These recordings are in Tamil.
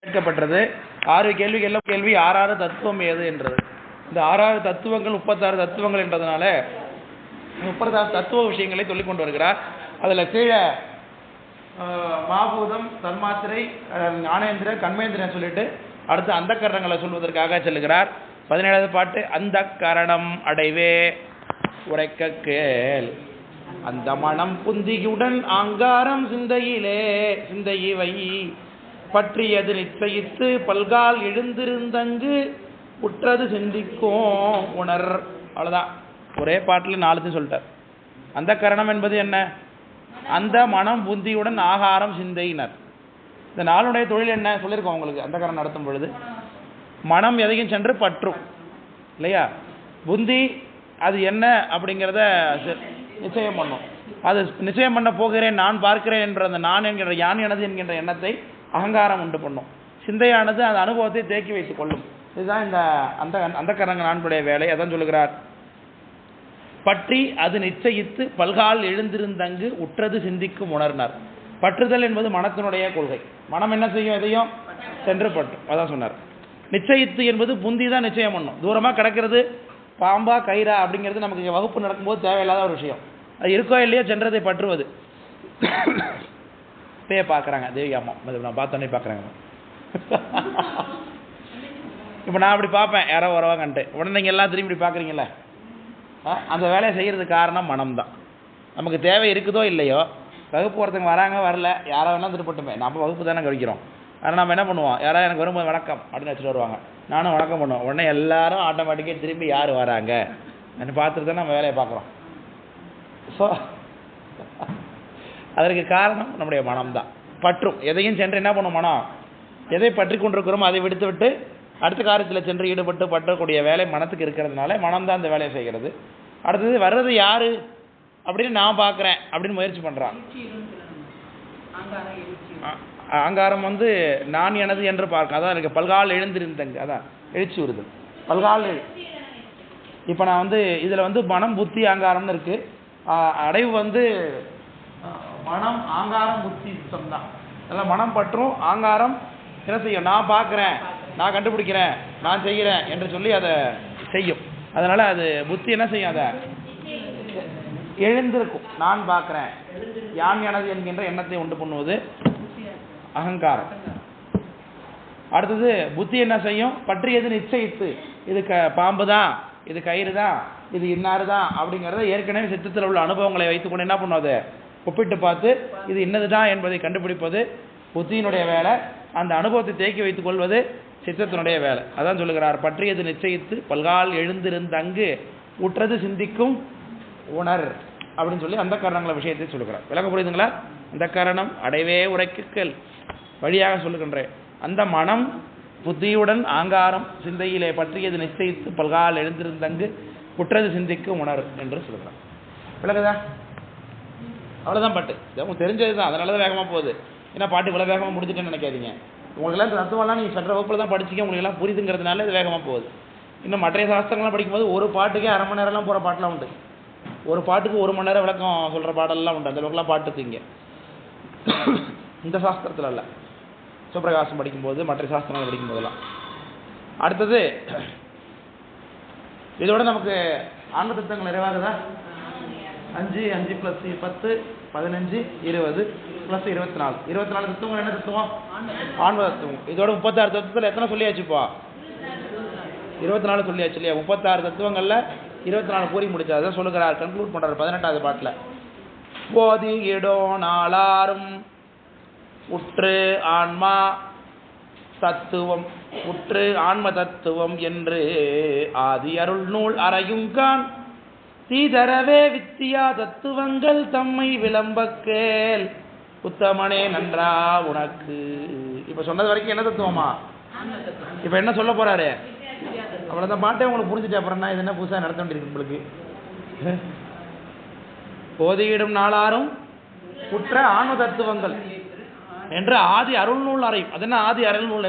கேட்கப்பட்டது. 6 கேள்விகள் கேள்வி 6 தத்துவம் ஏது என்றது. இந்த 6 தத்துவங்கள் 36 தத்துவங்கள் என்றதுனால 36 தத்துவ விஷயங்களை சொல்லிக் கொண்டு வருகிறார். அதில் கீழே மாபூதம், தன்மாத்திரை, ஞானேந்திர, கண்மேந்திரன் சொல்லிட்டு அடுத்து அந்த கரணங்களை சொல்வதற்காக செல்லுகிறார். 17வது பாட்டு. அந்த கரணம் அடைவே உரைக்க கேள், அந்த மனம் புந்தியுடன் ஆங்காரம் சிந்தையிவை பற்றியது நிச்சயித்து பல்கால் எழுந்திருந்தங்கு உற்றது சிந்திக்கும் உணர். அவ்வளோதான், ஒரே பாட்டில் 4 சொல்லிட்டார். அந்த கரணம் என்பது என்ன? அந்த மனம் புத்தியுடன் ஆகாரம் சிந்தையினர். இந்த 4 தொழில் என்ன சொல்லியிருக்கோம் உங்களுக்கு. அந்த கரணம் நடத்தும் பொழுது மனம் எதையும் சென்று பற்றும் இல்லையா, புத்தி அது என்ன அப்படிங்கிறத நிச்சயம் பண்ணும். அது நிச்சயம் பண்ண போகிறேன், நான் பார்க்கிறேன் என்ற அந்த நான் என்கிற யான் எனது என்கின்ற எண்ணத்தை அகங்காரம் உண்டு பண்ணும். சிந்தையானது அந்த அனுபவத்தை தேக்கி வைத்துக் கொள்ளும். இதுதான் இந்த அந்த கரணங்க 4 வேலை. அதான் சொல்லுகிறார். பற்றி அது நிச்சயித்து பல்கால் எழுந்திருந்தங்கு உற்றது சிந்திக்கும் உணர்னார். பற்றுதல் என்பது மனத்தினுடைய கொள்கை. மனம் என்ன செய்யும்? எதையும் சென்று பற்றும். அதான் சொன்னார். நிச்சயித்து என்பது புந்தி தான் நிச்சயம் பண்ணும். தூரமாக கிடக்கிறது பாம்பா கயிறா அப்படிங்கிறது நமக்கு வகுப்பு நடக்கும்போது தேவையில்லாத ஒரு விஷயம். அது இருக்கோ இல்லையோ சென்றதை பற்றுவது. பேய பார்க்குறாங்க தேவி அம்மா, நான் பார்த்தோன்னே பார்க்குறாங்க. இப்போ நான் அப்படி பார்ப்பேன், யாரோ வரவாங்கன்ட்டு உடனே நீங்கள் எல்லாம் திரும்பி இப்படி பார்க்குறீங்களே, அந்த வேலையை செய்கிறதுக்கு காரணம் மனம்தான். நமக்கு தேவை இருக்குதோ இல்லையோ, வகுப்பு ஒருத்தங்க வராங்க வரல, யாரோ வேணால் திருப்பட்டுமே, நம்ம வகுப்பு தானே கழிக்கிறோம். ஆனால் நம்ம என்ன பண்ணுவோம், யாராவது எனக்கு வரும்போது வணக்கம் அப்படின்னு வச்சுட்டு வருவாங்க, நானும் வணக்கம் பண்ணுவோம். உடனே எல்லாரும் ஆட்டோமேட்டிக்காக திரும்பி யார் வராங்க அப்படின்னு பார்த்துட்டு தான் நம்ம வேலையை பார்க்குறோம். ஸோ அதற்கு காரணம் நம்முடைய மனம்தான். பற்றும் எதையும் சென்று என்ன பண்ணும் மனம், எதை பற்றி கொண்டிருக்கிறோமோ அதை விடுத்து விட்டு அடுத்த காரியத்தில் சென்று ஈடுபட்டு பற்றக்கூடிய வேலை மனத்துக்கு இருக்கிறதுனால மனம்தான் இந்த வேலையை செய்கிறது. அடுத்தது வர்றது யாரு அப்படின்னு நான் பார்க்குறேன் அப்படின்னு முயற்சி பண்ணுறான். அகங்காரம் நான் எனது என்று பார்க்க, அதான் எனக்கு பல்கால் எழுந்திருந்தங்க, அதான் எழுச்சி வருது பல்கால். இப்போ நான் இதில் மனம் புத்தி அகங்காரம்னு இருக்கு. அடைவு மனம் ஆங்காரம் புத்தி சுத்தம் தான். அதெல்லாம் மனம் பற்றும், ஆங்காரம் என்ன செய்யும், நான் பார்க்குறேன், நான் கண்டுபிடிக்கிறேன், நான் செய்கிறேன் என்று சொல்லி அதை செய்யும். அதனால அது புத்தி என்ன செய்யும், அதை எழுந்திருக்கும். நான் பார்க்குறேன், யான் எனது என்கின்ற எண்ணத்தை உண்டு பண்ணுவது அகங்காரம். அடுத்தது புத்தி என்ன செய்யும், பற்றியது நிச்சயித்து, இது பாம்பு தான், இது கயிறு தான், இது இன்னாரு தான் அப்படிங்கிறத ஏற்கனவே சித்தத்தில் உள்ள அனுபவங்களை வைத்துக்கொண்டு என்ன பண்ணுவது, ஒப்பிட்டு பார்த்து இது இன்னது தான் என்பதை கண்டுபிடிப்பது புத்தியினுடைய வேலை. அந்த அனுபவத்தை தேக்கி வைத்துக் கொள்வது சித்தத்தினுடைய வேலை. அதான் சொல்லுகிறார். பற்றியது நிச்சயித்து பல்கால் எழுந்திருந்தங்கு உற்றது சிந்திக்கும் உணர் அப்படின்னு சொல்லி அந்த கரணங்கள விஷயத்தை சொல்லுகிறார். விளக்க புரியுதுங்களா? அந்த கரணம் அடைவே உரைக்கல் வழியாக சொல்லுகின்றேன். அந்த மனம் புத்தியுடன் ஆங்காரம் சிந்தையிலே பற்றியது நிச்சயித்து பல்கால் எழுந்திருந்தங்கு உற்றது சிந்திக்கும் உணர் என்று சொல்லுகிறார். விளக்குதா? அவ்வளோதான் பாட்டு. உங்களுக்கு தெரிஞ்சது தான், அதனால தான் வேகமாக போகுது. ஏன்னா பாட்டு இவ்வளோ வேகமாக முடிஞ்சுட்டேன்னு நினைக்காதீங்க. உங்களுக்கெல்லாம் தத்துவம்லாம் நீங்கள் சற்ற வகுப்பில் தான் படிச்சிக்க, உங்களுக்கெல்லாம் புரியுதுங்கிறதுனால இது வேகமாக போகுது. இன்னும் மற்ற சாஸ்திரங்கள்லாம் படிக்கும்போது ஒரு பாட்டுக்கே அரை மணி நேரம்லாம் போகிற பாட்டெலாம் உண்டு. ஒரு பாட்டுக்கு 1 மணி நேரம் விளக்கம் சொல்கிற பாடலாம் உண்டு. அந்த அளவுக்குலாம் பாட்டுக்கு இங்கே இந்த சாஸ்திரத்தில் இல்லை. சிவபிரகாசம் படிக்கும்போது, மற்ற சாஸ்திரங்கள் படிக்கும்போதெல்லாம். அடுத்தது இதோட நமக்கு ஆன்ம தத்துவங்கள் நிறைவாகுதா? 5 + 10 15 20 + 24 24 தத்துவங்கள். என்ன தத்துவம்? ஆன்ம தத்துவம். இதோட 36 தத்துவத்தில் எத்தனை சொல்லியாச்சுப்பா? 24 சொல்லியாச்சு இல்லையா? 36 தத்துவங்கள்ல 24 கூறி முடிச்சார். அதான் சொல்லுகிறார், கன்க்ளூட் பண்றாரு 18வது பாட்டில். போதி இடோ நாளாரும் உற்று ஆன்மா தத்துவம், உற்று ஆன்ம தத்துவம் என்று ஆதி அருள் நூல் அறையுங்கான் தீதரவே வித்தியா தத்துவங்கள் தம்மை விளம்ப கேள் உத்தமனே நன்றா உனக்கு. இப்ப சொன்னது வரைக்கும் என்ன தத்துவமா? இப்ப என்ன சொல்ல போறாரு? அவ்வளவுதான். பாட்டே உங்களுக்கு புரிஞ்சுட்டு அப்புறம் இது என்ன புதுசா நடத்த வேண்டியிருக்கு உங்களுக்கு? போதியிடும் நாளாரும் உற்ற ஆன்ம தத்துவங்கள் என்று ஆதி அருள் நூல் அறையும். அது என்ன ஆதி அருள் நூல்?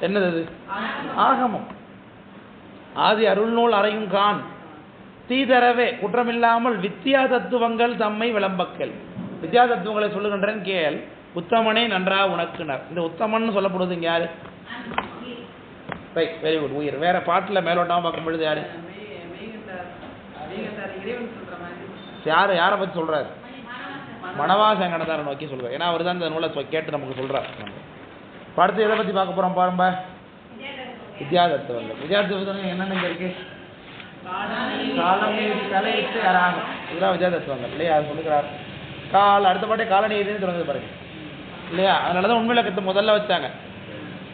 என்னது அது? ஆகமம். ஆதி அருள் நூல் அறையும் கான் தீதரவே குற்றமில்லாமல் வித்தியா தத்துவங்கள் தம்மை விளம்பக்கல். வித்தியா தத்துவங்களை சொல்லுகின்றேன் கேள், உத்தமனே நன்றா உனக்குனர். இந்த உத்தமன் சொல்லப்படுவது இங்கே யாரு? Right, very good. உயிர். வேற பாட்டில் மேலோட்டமாக பார்க்கும் பொழுது யாரு? யாரு யாரை பற்றி சொல்றாரு? மணவாசங்கடதாரை நோக்கி சொல்றாரு. ஏன்னா அவர் தான் இந்த நூலை கேட்டு நமக்கு சொல்றாரு. அடுத்து எதை பற்றி பார்க்க போறோம் பாருங்க? வித்யாதத்துவங்கள். வித்யாதத்துவங்கள் என்னென்ன இருக்கு? காலம் நீதி கலையிட்டு யாராகும், இதெல்லாம் வித்யாதத்துவங்கள் இல்லையா? அது சொல்லுகிறார். அடுத்த பாட்டே காலநீதினு சொல்லுறது பாருங்க இல்லையா? அதனாலதான் உண்மையிலக்கத்தை முதல்ல வச்சாங்க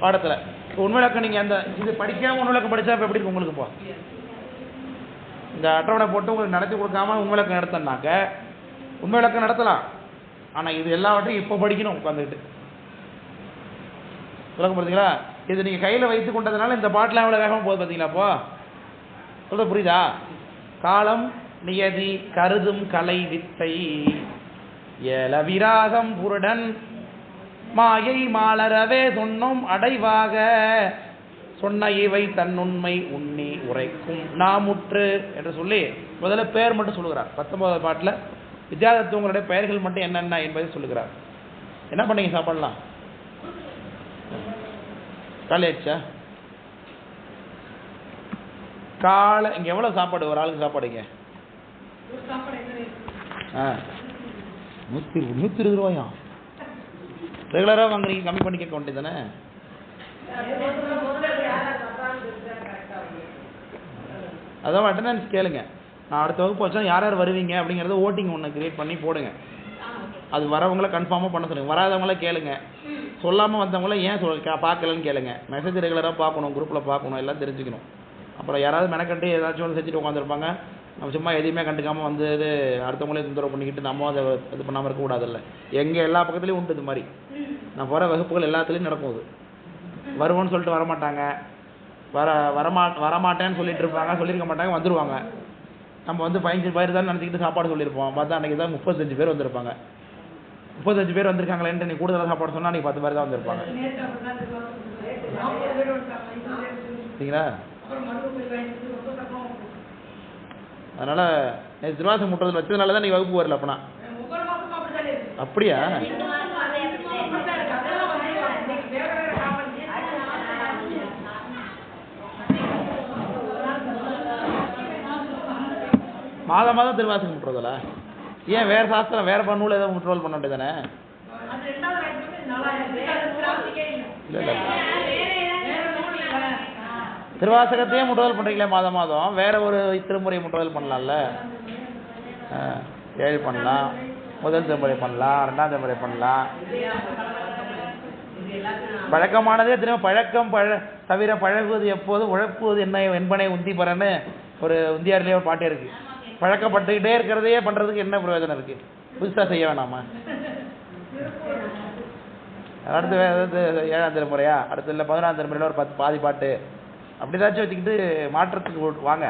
பாடத்துல. உண்மையிலக்கம் நீங்க அந்த இது படிக்காம உண்மையிலக்கம் படிச்சா இப்ப எப்படி இருக்கு உங்களுக்கு? இப்போ இந்த அட்டவணை போட்டு உங்களுக்கு நடத்தி கொடுக்காம உண்மையிலக்கம் நடத்தினாக்க உண்மையிலக்கம் நடத்தலாம். ஆனா இது எல்லாவற்றையும் இப்போ படிக்கணும் உட்காந்துக்கிட்டு. விளக்கம் பார்த்தீங்களா? இது நீங்க கையில வைத்து கொண்டதுனால இந்த பாட்டுல எவ்வளவு வேகமா போகுது பார்த்தீங்களா? அப்போ சொல்ற புரியுதா? காலம் நியதி கருதும் கலை வித்தை ஏல விராகம் புருடன் மாயை மாலரவே சொன்னோம் அடைவாக சொன்ன இவை தன்னுண்மை உண்ணி உரைக்கும் நாமுற்று என்று சொல்லி முதல்ல பெயர் மட்டும் சொல்லுகிறார். 19வது பாட்டில் வித்யாதத்துவங்களுடைய பெயர்கள் மட்டும் என்னென்ன என்பதை சொல்லுகிறார். என்ன பண்ணீங்க சாப்பாடலாம்? காலையாச்சா? காலை இங்கே எவ்வளோ சாப்பாடு ஒரு ஆளுக்கு சாப்பாடுங்க? 120 ரூபாயா? ரெகுலராக வாங்குறீங்க, கம்மி பண்ணி கேட்க வேண்டியது தானே? அதான் அட்டண்டன்ஸ் கேளுங்க. நான் அடுத்த வகுப்பு வச்சா யார் யார் வருவீங்க அப்படிங்கிறத ஓட்டிங் ஒன்று கிரியேட் பண்ணி போடுங்க. அது வரவங்கள கன்ஃபார்மாக பண்ண சொல்லுங்கள். வராதவங்கள கேளுங்க. சொல்லாமல் வந்தவங்கள ஏன் பார்க்கலன்னு கேளுங்க. மெசேஜ் ரெகுலராக பார்க்கணும், குரூப்பில் பார்க்கணும், எல்லாம் தெரிஞ்சுக்கணும். அப்புறம் யாராவது மெனக்கட்டு ஏதாச்சும் ஒன்று செஞ்சுட்டு உட்காந்துருப்பாங்க. நம்ம சும்மா எதையுமே கண்டுக்காமல் வந்து இது அடுத்தவங்களே தொந்தரவு பண்ணிக்கிட்டு நம்ம அதை இது பண்ணாமல் இருக்கக்கூடாதுல்ல. எங்கே எல்லா பக்கத்துலேயும் உண்டு இது மாதிரி. நான் போகிற வகுப்புகள் எல்லாத்துலேயும் நடக்கும். அது வருவோன்னு சொல்லிட்டு வரமாட்டாங்க, வரமாட்டேன்னு சொல்லிட்டு இருப்பாங்க, சொல்லியிருக்க மாட்டாங்க, வந்துடுவாங்க. நம்ம வந்து 15 பேர் தான் நினச்சிக்கிட்டு சாப்பாடு சொல்லியிருப்போம். பார்த்தா அன்றைக்கி தான் 35 பேர் வந்திருப்பாங்க. 35 பேர் வந்திருக்காங்களேன்ட்டு நீ கூடுதலாக சாப்பாடு சொன்னால் அன்றைக்கி 10 பேர் தான் வந்திருப்பாங்க. சரிங்களா? அதனால் திருவாசகம் முட்டுறதுல வச்சதுனால தான் நீ வகுப்பு வரல. அப்பனா அப்படியா? மாதம் மாதம் திருவாசகம் முட்டுறதில்ல? ஏன் வேற சாஸ்திரம் வேற நூல் ஏதாவது முற்றுவல் பண்ண வேண்டியதானே? இல்லை திருவாசகத்தையே முற்றுவல் பண்ணுறீங்களே மாதம் மாதம், வேற ஒரு திருமுறை முற்றுவல் பண்ணலாம்ல? 7 பண்ணலாம், முதல் திருமுறை பண்ணலாம், 2ஆம் திருமுறை பண்ணலாம். பழக்கமானதே திரும்ப பழக்கம் தவிர பழகுவது எப்போது உழைப்புவது என்ன என்பனை உந்தி பரன்னு ஒரு உந்தியாரிலேயே ஒரு பாட்டே இருக்கு. பழக்கப்பட்டுக்கிட்டே இருக்கிறதையே பண்றதுக்கு என்ன பிரயோஜனம் இருக்கு? புதுசாக செய்ய வேணாமா? அடுத்து ஏதாவது 7ஆம் திருமுறையா, அடுத்து இல்லை 11ஆம் திருமுறையில் ஒரு 10 பாதி பாட்டு அப்படி ஏதாச்சும் வச்சுக்கிட்டு மாற்றத்துக்கு வாங்க.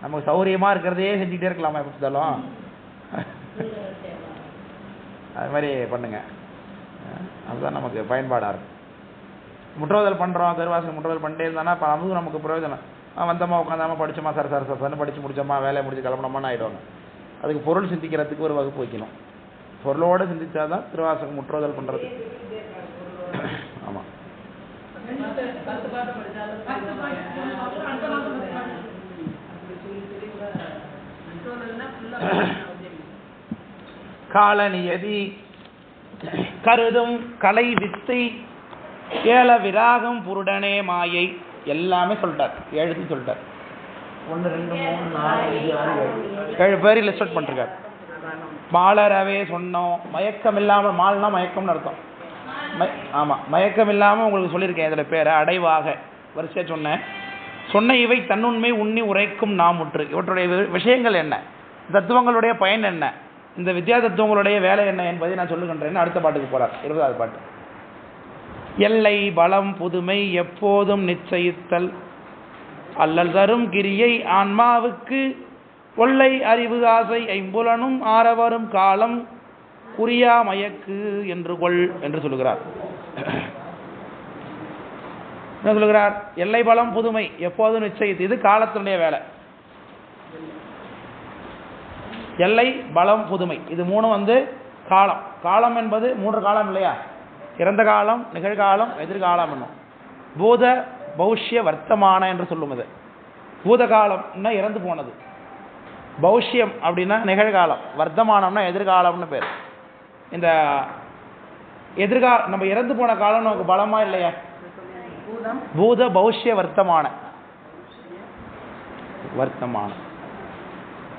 நமக்கு சௌரியமாக இருக்கிறதையே செஞ்சுக்கிட்டே இருக்கலாமா எப்படி இருந்தாலும்? அது மாதிரி பண்ணுங்க. அதுதான் நமக்கு பயன்பாடாக இருக்கும். முற்றுவதல் பண்ணுறோம், திருவாசகம் முற்றுவதல் பண்ணிட்டே இருந்தானா இப்போ அதுவும் நமக்கு பிரயோஜனம். வந்தோமா உட்காந்தாமா படித்தோமா சரசரன்னு படித்து முடிச்சோமா வேலையை முடிச்சு கிளம்பணுமான்னு ஆகிடுவாங்க. அதுக்கு பொருள் சிந்திக்கிறதுக்கு ஒரு வகுப்பு வைக்கணும். பொருளோடு சிந்திச்சாதான் திருவாசகம் முற்றுவதல் பண்ணுறது. ஆமாம். காலநியதி கருதும் கலை வித்தை ஏல விராகம் புருடனே மாயை எல்லாமே சொல்லிட்டார். 7 சொல்லிட்டார். 1 2 3 4 5 6 7 பேர் லிஸ்ட் பண்ணிருக்கார். மாலரவே சொன்னோம் மயக்கம் இல்லாமல், மால்னா மயக்கம்னு அர்த்தம். ஆமாம், மயக்கம் இல்லாமல் உங்களுக்கு சொல்லியிருக்கேன். இதில் பேரை அடைவாக வரிசையாக சொன்ன இவை தன்னுண்மை உண்ணி உரைக்கும் நாமுற்று. இவற்றுடைய விஷயங்கள் என்ன, தத்துவங்களுடைய பயன் என்ன, இந்த வித்யா தத்துவங்களுடைய வேலை என்ன என்பதை நான் சொல்லுகின்றேன். அடுத்த பாட்டுக்கு போகிறார். 20வது பாட்டு. எல்லை பலம் புதுமை எப்போதும் நிச்சயித்தல் அல்லல் தரும் கிரியை ஆன்மாவுக்கு கொள்ளை அறிவு ஆசை ஐம்புலனும் ஆரவரும் காலம் குறியா மயக்கு என்று கொள் என்று சொல்லுகிறார். என்ன சொல்லுகிறார்? எல்லை பலம் புதுமை எப்போதும் நிச்சயித்து, இது காலத்தினுடைய வேலை. எல்லை பலம் புதுமை இது 3 வந்து காலம். காலம் என்பது 3 காலம் இல்லையா? இறந்த காலம், நிகழ்காலம், எதிர்காலம் என்னும். பூத பௌஷ்ய வர்த்தமான என்று சொல்லுவது. பூத காலம்னா இறந்து போனது, பௌஷ்யம் அப்படின்னா நிகழ்காலம், வர்த்தமானம்னா எதிர்காலம்னு பேர். இந்த நம்ம இறந்து போன காலம் நமக்கு பலமா இல்லையா? பூத பௌஷ்ய வர்த்தமான,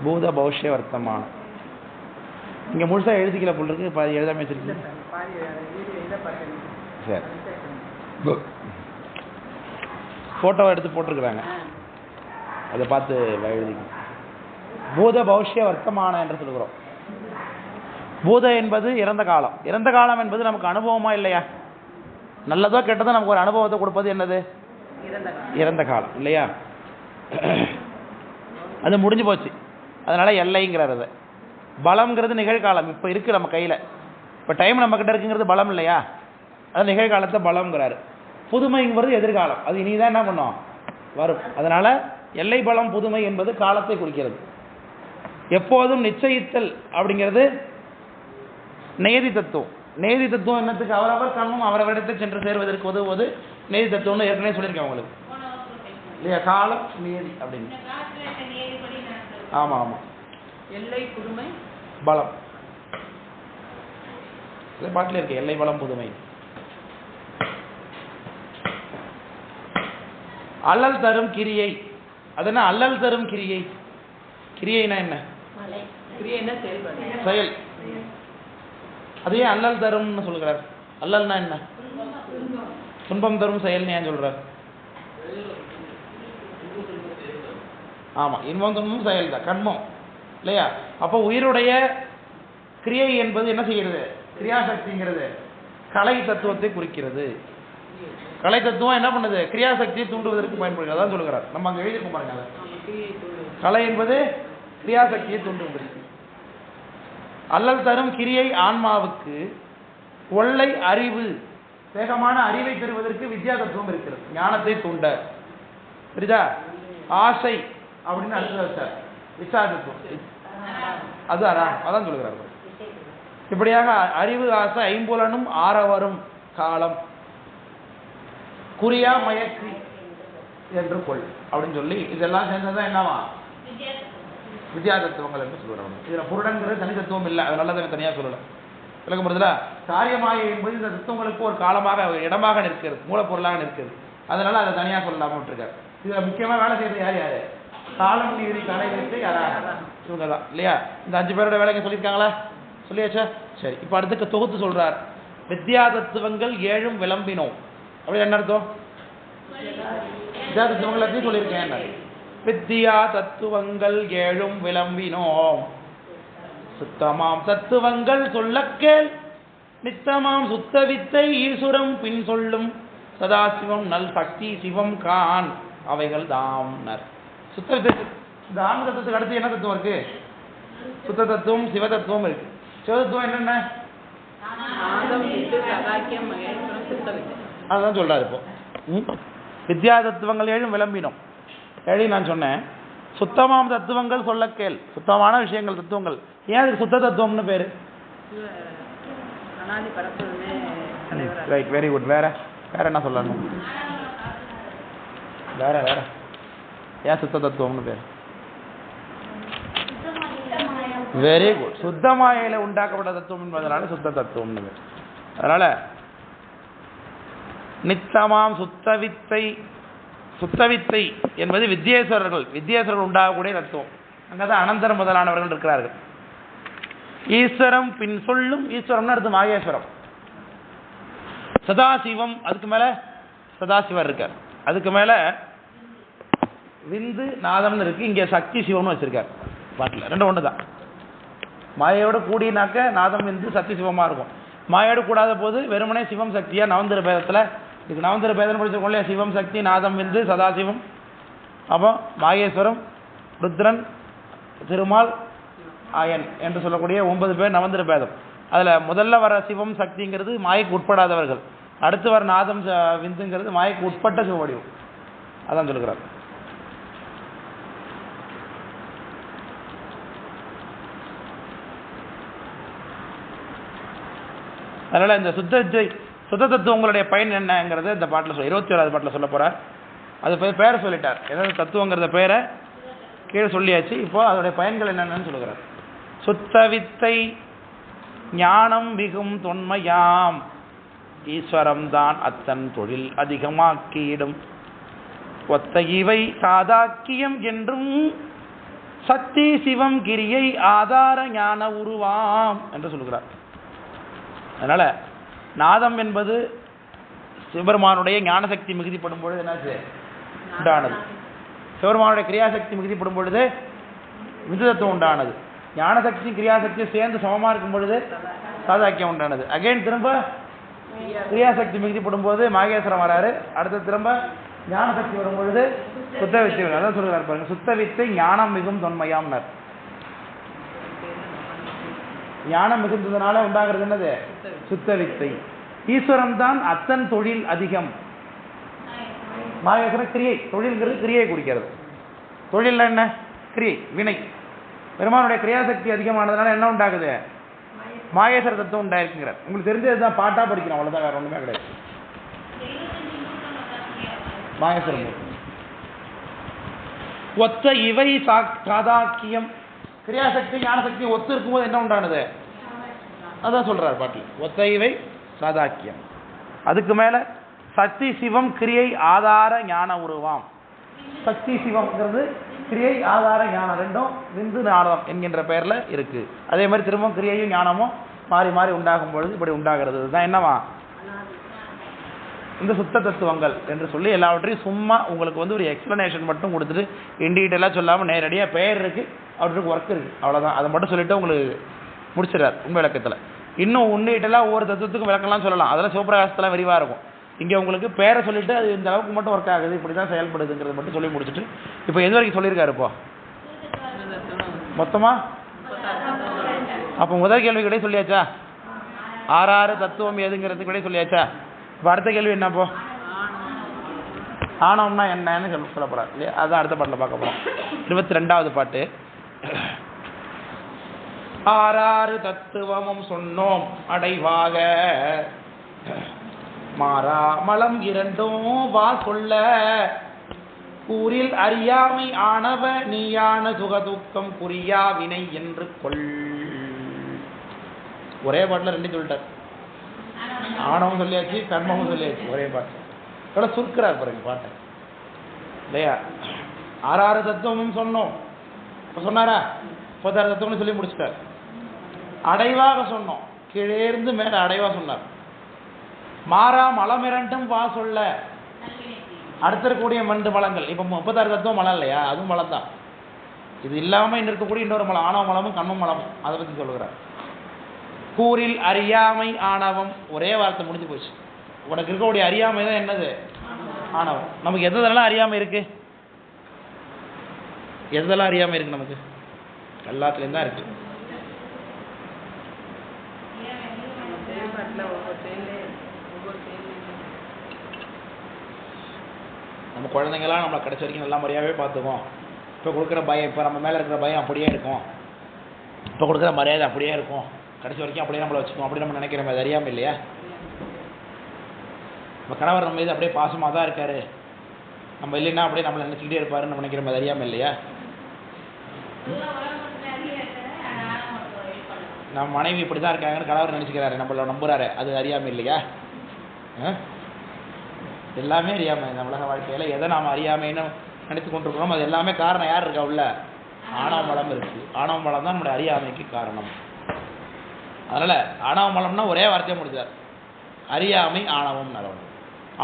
பூத பௌஷ்ய வர்த்தமான. இங்க முழுசா எழுதிக்கல போல் இருக்கு, எழுதாம வச்சிருக்கீங்க. சரி, போட்டோ எடுத்து போட்டிருக்கிறாங்க, அதை பார்த்து எழுதிக்க. பூத பௌஷ்ய வர்த்தமான என்று சொல்கிறோம். பூத என்பது இறந்த காலம். இறந்த காலம் என்பது நமக்கு அனுபவமா இல்லையா? நல்லதோ கெட்டதோ நமக்கு ஒரு அனுபவத்தை கொடுப்பது என்னது? இறந்த காலம் இல்லையா? அது முடிஞ்சு போச்சு, அதனால எல்லைங்கிறது. பலம்ங்கிறது நிகழ்காலம், இப்போ இருக்கு நம்ம கையில், இப்போ டைம் நம்ம கிட்ட இருக்குங்கிறது பலம் இல்லையா? அது நிகழ்காலத்தை பலம்ங்கிறாரு. புதுமைங்கிறது எதிர்காலம், அது இனிதான் என்ன பண்ணும், வரும். அதனால எல்லை பலம் புதுமை என்பது காலத்தை குறிக்கிறது. எப்போதும் நிச்சயித்தல் அப்படிங்கிறது நேதி தத்துவம். நேதி தத்துவம் என்னத்துக்கு? அவரவர் கர்மம் அவரவரிடத்தை சென்று சேர்வதற்கு உதவுவது நேதி தத்துவம்னு ஏற்கனவே சொல்லியிருக்கேன் உங்களுக்கு இல்லையா? காலம் நேதி அப்படின்னு. ஆமா ஆமா, எல்லை புதுமை பலம் பாட்டில் இருக்கு. எல்லை பலம் புதுமை. அல்லல் தரும் கிரியை, அது என்ன? அல்லல் தரும் கிரியை. கிரியைனா என்ன? செயல். அதையே அல்லல் தரும்னு சொல்கிறார். அல்லல்னா என்ன? துன்பம் தரும் செயல்னு ஏன் சொல்றார்? ஆமா, இன்பம் துன்பம் செயல் தான், கர்மம் இல்லையா? அப்போ உயிருடைய கிரியை என்பது என்ன செய்கிறது? கிரியாசக்திங்கிறது கலை தத்துவத்தை குறிக்கிறது. கலை தத்துவம் என்ன பண்ணுது? கிரியாசக்தியை தூண்டுவதற்கு பயன்படுகிறது. அதான் சொல்லுகிறார். நம்ம அங்கே எழுதியிருக்க பாருங்க, கலை என்பது கிரியாசக்தியை தூண்டுவதற்கு. அல்லல் தரும் கிரியை ஆன்மாவுக்கு ஒல்லை அறிவு, வேகமான அறிவை பெறுவதற்கு வித்யா தத்துவம் இருக்கிறது, ஞானத்தை தூண்ட. புரியுதா? ஆசை அப்படின்னு அடுத்து வச்சார், விசா தத்துவம். அது அதான் சொல்லுகிறார்கள். இப்படியாக அறிவு, ஆசை, ஐம்புலனும் ஆரவரும் காலம், குறியா மயக்கி என்று கொள் அப்படின்னு சொல்லி இதெல்லாம் சேர்ந்ததான் என்னவா? வித்யா தத்துவங்கள் என்று சொல்லுறாங்க. இதுல புருடன்கிறது தனி தத்துவம் இல்லை, அதனால தான் தனியாக சொல்லல. விளக்கம் புரியுதுல? காரியமாயை என்பது இந்த தத்துவங்களுக்கு ஒரு காலமாக, இடமாக நிற்கிறது, மூலப்பொருளாக நிற்கிறது. அதனால அதை தனியாக சொல்லாம விட்டுருக்காரு. இதுல முக்கியமா வேலை செய்யறது யார் யாரு? காலம், நீதி, கலை வைத்து யாரா? இவங்க தான் இல்லையா? இந்த 5 பேரோட வேலைங்க சொல்லியிருக்காங்களா? சொல்லியாச்சா? சரி, இப்ப அடுத்துக்கு தொகுத்து சொல்றார். வித்யா தத்துவங்கள் 7 விளம்பினோம். அப்படி என்ன அர்த்தம்? வித்யா தத்துவங்கள் பற்றி சொல்லியிருக்கேன். என்ன? வித்யா தத்துவங்கள் 7 விளம்பினோம், சுத்தமாம் தத்துவங்கள் சொல்ல கேள், நித்தமாம் சுத்த வித்தை ஈசுரம் பின் சொல்லும், சதாசிவம் நல் சக்தி சிவம் கான் அவைகள் தாம்னர். சுத்த வித்தை, இந்த ஆன்ம தத்துவத்துக்கு அடுத்து என்ன தத்துவம் இருக்கு? சுத்த தத்துவம், சிவ தத்துவம் இருக்கு. சிவ தத்துவம் என்னென்ன? அதுதான் சொல்றாரு இப்போ. வித்யா தத்துவங்கள் 7 விளம்பினோம். 7 நான் சொன்னேன். சுத்தமாம் தத்துவங்கள் சொல்ல கேள், சுத்தமான விஷயங்கள், தத்துவங்கள். ஏன் அதுக்கு சுத்த தத்துவம்னு பேரு? Right, very good. வேற வேற என்ன சொல்லணும்? வேற வேற ஏன் சுத்த தத்துவம்னு பேர்? Very good. சுத்தமாயில உண்டாக்கப்பட்ட தத்துவம் என்பதனால சுத்த தத்துவம்னு பேர். அதனால நித்தமாம் சுத்தவித்தை, சுத்தவித்தை என்பது வித்யேஸ்வரர்கள் உண்டாகக்கூடிய தத்துவம். அங்கதான் அனந்தர் முதலானவர்கள் இருக்கிறார்கள். ஈஸ்வரம் பின் சொல்லும், ஈஸ்வரம்னு அடுத்து மாகேஸ்வரம். சதாசிவம், அதுக்கு மேல சதாசிவர் இருக்கார். அதுக்கு மேல விந்து நாதம்னு இருக்கு. இங்க சக்தி சிவம்னு வச்சிருக்கார் பாட்டில். 2 ஒன்று தான். மாயோடு கூடினாக்க நாதம் விந்து சக்தி சிவமா இருக்கும். மாயோடு கூடாத போது வெறுமனே சிவம் சக்தியா நவந்திர பேதத்துல, இதுக்கு நவந்திர பேதம் படிச்சிருக்கோம் இல்லையா? சிவம் சக்தி, நாதம் விந்து, சதாசிவம், அப்போ மாகேஸ்வரம், ருத்ரன், திருமால், ஆயன் என்று சொல்லக்கூடிய 9 பேர் நவந்திர பேதம். அதுல முதல்ல வர சிவம் சக்திங்கிறது மாயைக்கு உட்படாதவர்கள். அடுத்து வர நாதம் விந்துங்கிறது மாயைக்கு உட்பட்ட சிவவடிவம். அதான் சொல்லுகிறார். அதனால் இந்த சுத்த தத்துவங்களுடைய பயன் என்னங்கிறது இந்த பாட்டில் 27வது பாட்டில் சொல்ல போகிறார். அது பேரை சொல்லிட்டார். ஏதாவது தத்துவங்கிறத பேரை கீழே சொல்லியாச்சு. இப்போ அதோடைய பயன்கள் என்னென்னு சொல்லுகிறார். சுத்த வித்தை ஞானம் மிகும் தொன்மையாம் ஈஸ்வரம்தான் அத்தன் தொழில் அதிகமாக்கியிடும் ஒத்த இவை சாதாக்கியம் என்றும் சக்தி சிவம் கிரியை ஆதார ஞான உருவாம் என்று சொல்லுகிறார். அதனால நாதம் என்பது சிவபெருமானுடைய ஞான சக்தி மிகுதிப்படும் பொழுது என்னாச்சு உண்டானது. சிவபெருமானுடைய கிரியாசக்தி மிகுதிப்படும் பொழுது விந்து தத்துவம் உண்டானது. ஞானசக்தி கிரியாசக்தி சேர்ந்து சமமா இருக்கும் பொழுது சாதாக்கியம் உண்டானது. அகைன் திரும்ப கிரியாசக்தி மிகுதிப்படும் போது மாகேஸ்வரம் வராரு. அடுத்து திரும்ப ஞானசக்தி வரும் பொழுது சுத்த வித்தை. அதான் சொல்லுறாரு பாருங்க, சுத்த வித்தை ஞானம் மிகும் தொன்மையாம்னர். ஞானம் மிகுந்ததுனால உண்டாகிறது என்னது சுத்த வித்தை. ஈஸ்வரம் தான் அத்தன் தொழில் அதிகம். மாகேஸ்வரம் கிரியை, தொழில்ங்கிறது கிரியை குறிக்கிறது. தொழில் என்ன கிரியை வினை. பெருமானுடைய கிரியாசக்தி அதிகமானதுனால என்ன உண்டாகுது மாகேஸ்வர தத்துவம் உண்டாயிருக்குங்கிறார். உங்களுக்கு தெரிஞ்சதுதான் பாட்டா படிக்கணும், அவ்வளவுதான், வேற ஒண்ணுமே கிடையாது. மாகேஸ்வரம் ஒத்த இவை சாதாக்கியம். கிரியாசக்தி ஞானசக்தி ஒத்து இருக்கும்போது என்ன உண்டானது அதான் சொல்றார் பாட்டில். ஒத்த இவை சாதாக்கியம். அதுக்கு மேல சக்தி சிவம் கிரியை ஆதார ஞான உருவாம். சக்தி சிவம்ங்கிறது கிரியை ஆதார ஞானம் ரெண்டும் விந்து ஞானம் என்கின்ற பெயர்ல இருக்கு. அதே மாதிரி திரும்பவும் கிரியையும் ஞானமும் மாறி மாறி உண்டாகும் பொழுது இப்படி உண்டாகிறது தான் என்னவா இந்த சுத்த தத்துவங்கள் என்று சொல்லி எல்லாவற்றையும் சும்மா உங்களுக்கு வந்து ஒரு எக்ஸ்பிளனேஷன் மட்டும் கொடுத்துட்டு இன்டீட்டெயிலாக சொல்லாமல் நேரடியாக பெயர் இருக்கு, அவருக்கு ஒர்க் இருக்கு, அவ்வளோதான். அதை மட்டும் சொல்லிட்டு உங்களுக்கு முடிச்சிடார் உண்மை விளக்கத்தில். இன்னும் உன்னிட்டெல்லாம் ஒவ்வொரு தத்துவத்துக்கும் விளக்கம்லாம் சொல்லலாம், அதெல்லாம் சிவபிரகாசத்தில் விரிவாக இருக்கும். இங்கே உங்களுக்கு பேரை சொல்லிட்டு அது இந்த அளவுக்கு மட்டும் ஒர்க் ஆகுது, இப்படி தான் செயல்படுதுங்கிறது மட்டும் சொல்லி முடிச்சுட்டு இப்போ எது வரைக்கும் சொல்லியிருக்காரு இப்போ மொத்தமாக? அப்போ முதல் கேள்வி கிடையாது சொல்லியாச்சா? ஆறாறு தத்துவம் எதுங்கிறது கிடையாது சொல்லியாச்சா? இப்போ அடுத்த கேள்வி என்னப்போ ஆணவம்னா என்னன்னு சொல்ல போகிறார் இல்லையா? அதுதான் அடுத்த பாட்டில் பார்க்க போகிறோம். 22வது பாட்டு. ஆறாறு தத்துவமும் சொன்னோம் அடைவாக மாறா மலம் இரண்டும் வா சொல்ல கூறில் அறியாமை ஆனவ நீயான சுகதுக்கம் புரியா வினை என்று கொள். ஒரே பாட்டில் ரெண்டு சொல்லிட்டார். ஆணவம் சொல்லியாச்சு, கர்மமும் சொல்லியாச்சு, ஒரே பாட்டு. எவ்வளோ சுருக்கிறார் பாருங்க பாட்டை இல்லையா? ஆறாறு தத்துவமும் சொன்னோம். இப்போ சொன்னாரா 36 தத்துவம்னு சொல்லி முடிச்சிட்டார். அடைவாக சொன்னோம், கீழே இருந்து மேலே அடைவாக சொன்னார். மாறா மலம் இரண்டும் வா சொல்ல அடுத்திருக்கக்கூடிய 2 மலங்கள். இப்போ 36 தத்துவம் மலம் இல்லையா, அதுவும் மலம் தான். இது இல்லாமல் இன்னும் இருக்கக்கூடிய இன்னொரு மலம் ஆணவ மலமும் கண்ணும் மலமும், அதை பற்றி சொல்லுகிறார். கூறில் அறியாமை ஆணவம், ஒரே வார்த்தை முடிஞ்சு போச்சு. உனக்கு இருக்கக்கூடிய அறியாமை தான் என்னது ஆணவம். நமக்கு எதெல்லாம் அறியாமை இருக்கு? எதெல்லாம் அறியாமை இருக்கு? நமக்கு எல்லாத்துலேயும் தான் இருக்கு. நம்ம குழந்தைங்களாம் நம்மளை கடைசி வரைக்கும் நல்லா மரியாதையே பார்த்துக்குவோம். இப்போ கொடுக்குற பயம், இப்போ நம்ம மேலே இருக்கிற பயம் அப்படியே இருக்கும், இப்போ கொடுக்குற மரியாதை அப்படியே இருக்கும், கடைசி வரைக்கும் அப்படியே நம்மளை வச்சுக்கோம் அப்படி நம்ம நினைக்கிறோம். அது அறியாமல் இல்லையா? நம்ம கணவர் நம்ம மீது அப்படியே பாசமாக தான் இருக்காரு, நம்ம இல்லைன்னா அப்படியே நம்மளை நினச்சிக்கிட்டே இருப்பாருன்னு நம்ம நினைக்கிறோம். அது அறியாமல் இல்லையா? நம்ம மனைவி இப்படி தான் இருக்காங்கன்னு கணவர் நினச்சிக்கிறாரு, நம்மள நம்புறாரு, அது அறியாமல் இல்லையா? எல்லாமே அறியாமை. இந்த உலக வாழ்க்கையில் எதை நாம் அறியாமைன்னு நினைத்து கொண்டிருக்கிறோம், அது எல்லாமே காரணம் யார் இருக்கா உள்ள? ஆணவ மலம் இருக்கு. ஆணவ மலம் தான் நம்முடைய அறியாமைக்கு காரணம். அதனால ஆணவ மலம்னா ஒரே வார்த்தையை முடிச்சார், அறியாமை ஆணவம் நிலவரம்.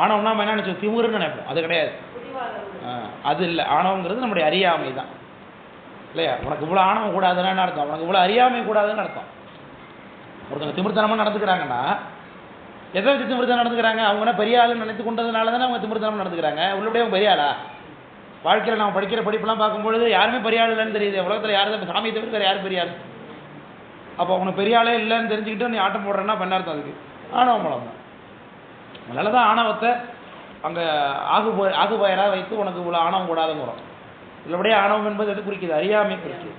ஆணவம்னா நம்ம என்ன நினைச்சோம், திமுருன்னு நினைப்போம். அது கிடையாது, அது இல்லை. ஆணவங்கிறது நம்முடைய அறியாமை தான் இல்லையா? உனக்கு இவ்வளோ ஆணவம் கூடாதுன்னு அர்த்தம், உனக்கு இவ்வளோ அறியாமை கூடாதுன்னு அர்த்தம். ஒருத்தவங்க திமிர்த்தனமாக நடந்துக்கிறாங்கன்னா எதை வச்சு திமிர்த்தனம் நடந்துக்கிறாங்க? அவங்க பெரிய ஆளுன்னு நினைத்து கொண்டதுனால தானே அவங்க திமிர்த்தனம் நடந்துக்கிறாங்க. உள்ளபடியே அவங்க பெரிய ஆளா? வாழ்க்கையில் நம்ம படிக்கிற படிப்பெல்லாம் பார்க்கும்பொழுது யாருமே பெரிய ஆள் இல்லைன்னு தெரியுது. உலகத்தில் யாரும் தான் சாமியை தவிர வேறு யாரும் பெரிய ஆள். அப்போ அவனுக்கு பெரிய ஆளே இல்லைன்னு தெரிஞ்சுக்கிட்டு நீ ஆட்டம் போடுறேன்னா பண்ண அர்த்தம் அதுக்கு ஆணவ மலம் தான். அதனால தான் ஆணவத்தை அங்கே ஆகுபயராக வைத்து உனக்கு இவ்வளோ ஆணவம் கூடாதுங்கிறோம். உள்ளபடியே ஆணவம் என்பது எது குறிக்குது? அறியாமை குறிக்குது.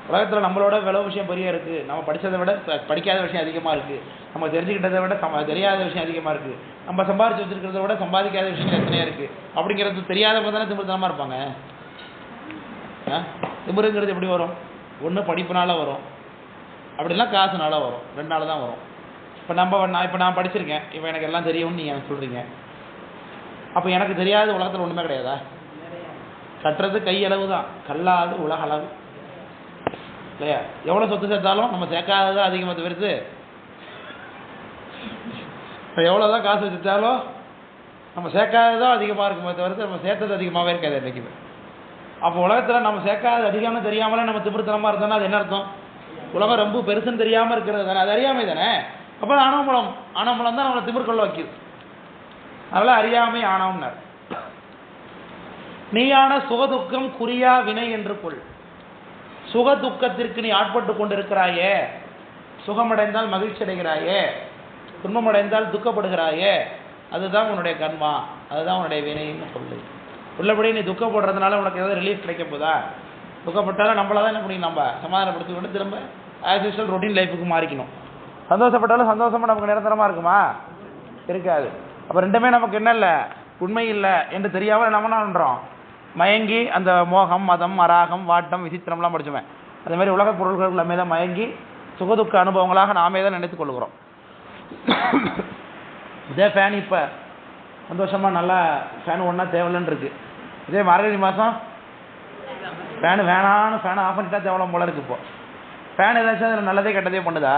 உலகத்தில் நம்மளோட எவ்வளோ விஷயம் பெரிய இருக்குது. நம்ம படித்ததை விட படிக்காத விஷயம் அதிகமாக இருக்குது. நம்ம தெரிஞ்சுக்கிட்டதை விட தெரியாத விஷயம் அதிகமாக இருக்குது. நம்ம சம்பாதிச்சு வச்சுருக்கிறத விட சம்பாதிக்காத விஷயம் எத்தனையாக இருக்குது. அப்படிங்கிறது தெரியாதவங்க தானே திமிர்த்தனமாக இருப்பாங்க. திமிருங்கிறது எப்படி வரும்? ஒன்று படிப்புனால வரும், அப்படின்னா காசுனால வரும். 2 நாள் தான் வரும். இப்போ நான் படிச்சிருக்கேன், இப்போ எனக்கு எல்லாம் தெரியும்னு நீங்கள் எனக்கு சொல்கிறீங்க. அப்போ எனக்கு தெரியாத உலகத்தில் ஒன்றுமே கிடையாதா? கட்டுறது கையளவு தான், கல்லாது உலக அளவு இல்லையா? எவ்வளோ சொத்து சேர்த்தாலும் நம்ம சேர்க்காததான் அதிகமாக தவிர்த்து, எவ்வளோ தான் காசு வச்சுட்டாலும் நம்ம சேர்க்காததான் அதிகமாக இருக்குமே தவிர்த்து நம்ம சேர்த்தது அதிகமாகவே இருக்காது என்றைக்குமே. அப்போ உலகத்தில் நம்ம சேர்க்காத அதிகம்னு தெரியாமலே நம்ம திமிர்த்தனமாக இருந்தோம்னா அது என்ன அர்த்தம்? உலகம் ரொம்ப பெருசுன்னு தெரியாமல் இருக்கிறது தானே, அது அறியாமை தானே. அப்போ ஆணவமலம் தான் நம்மளை திமிர்கொள்ள வைக்குது. அதனால் அறியாமை ஆணவம்னார். நீயான சுகதுக்கம் குறியா வினை என்று கொள். சுகதுக்கத்திற்கு நீ ஆட்பட்டு கொண்டிருக்கிறாயே, சுகமடைந்தால் மகிழ்ச்சி அடைகிறாயே, துன்பமடைந்தால் துக்கப்படுகிறாயே, அதுதான் உன்னுடைய கர்மா, அதுதான் உன்னுடைய வினைன்னு சொல்லு. உள்ளபடி நீ துக்கப்படுறதுனால உனக்கு ஏதாவது ரிலீஃப் கிடைக்க போதா? துக்கப்பட்டாலும் நம்மள தான் என்ன முடியும், நம்ம சமாதானப்படுத்தி கொண்டு திரும்ப ஆஸ் யூஷுவல் ரொட்டீன் லைஃபுக்கு மாறிக்கணும். சந்தோஷப்பட்டாலும் சந்தோஷமாக நமக்கு நிரந்தரமாக இருக்குமா? இருக்காது. அப்போ ரெண்டுமே நமக்கு என்ன இல்லை, உண்மை இல்லை என்று தெரியாமல் நம்ம என்ன பண்ணுறோம்? மயங்கி அந்த மோகம், மதம், அராகம், வாட்டம், விசித்திரம்லாம் படிச்சுவேன். அதேமாதிரி உலக பொருள்கள் நம்ம தான் மயங்கி சுகதுக்க அனுபவங்களாக நாமே தான் நினைத்து கொள்கிறோம். இதே ஃபேன் இப்போ சந்தோஷமாக நல்லா ஃபேன் ஒன்றா தேவையில்லைன்னு இருக்குது. இதே மார்கழி மாதம் ஃபேனு வேணான்னு ஃபேனை ஆஃப் பண்ணிட்டா தேவலாம் போல இருக்குது. இப்போ ஃபேன் ஏதாச்சும் அதில் நல்லதே கெட்டதே பண்ணுதா?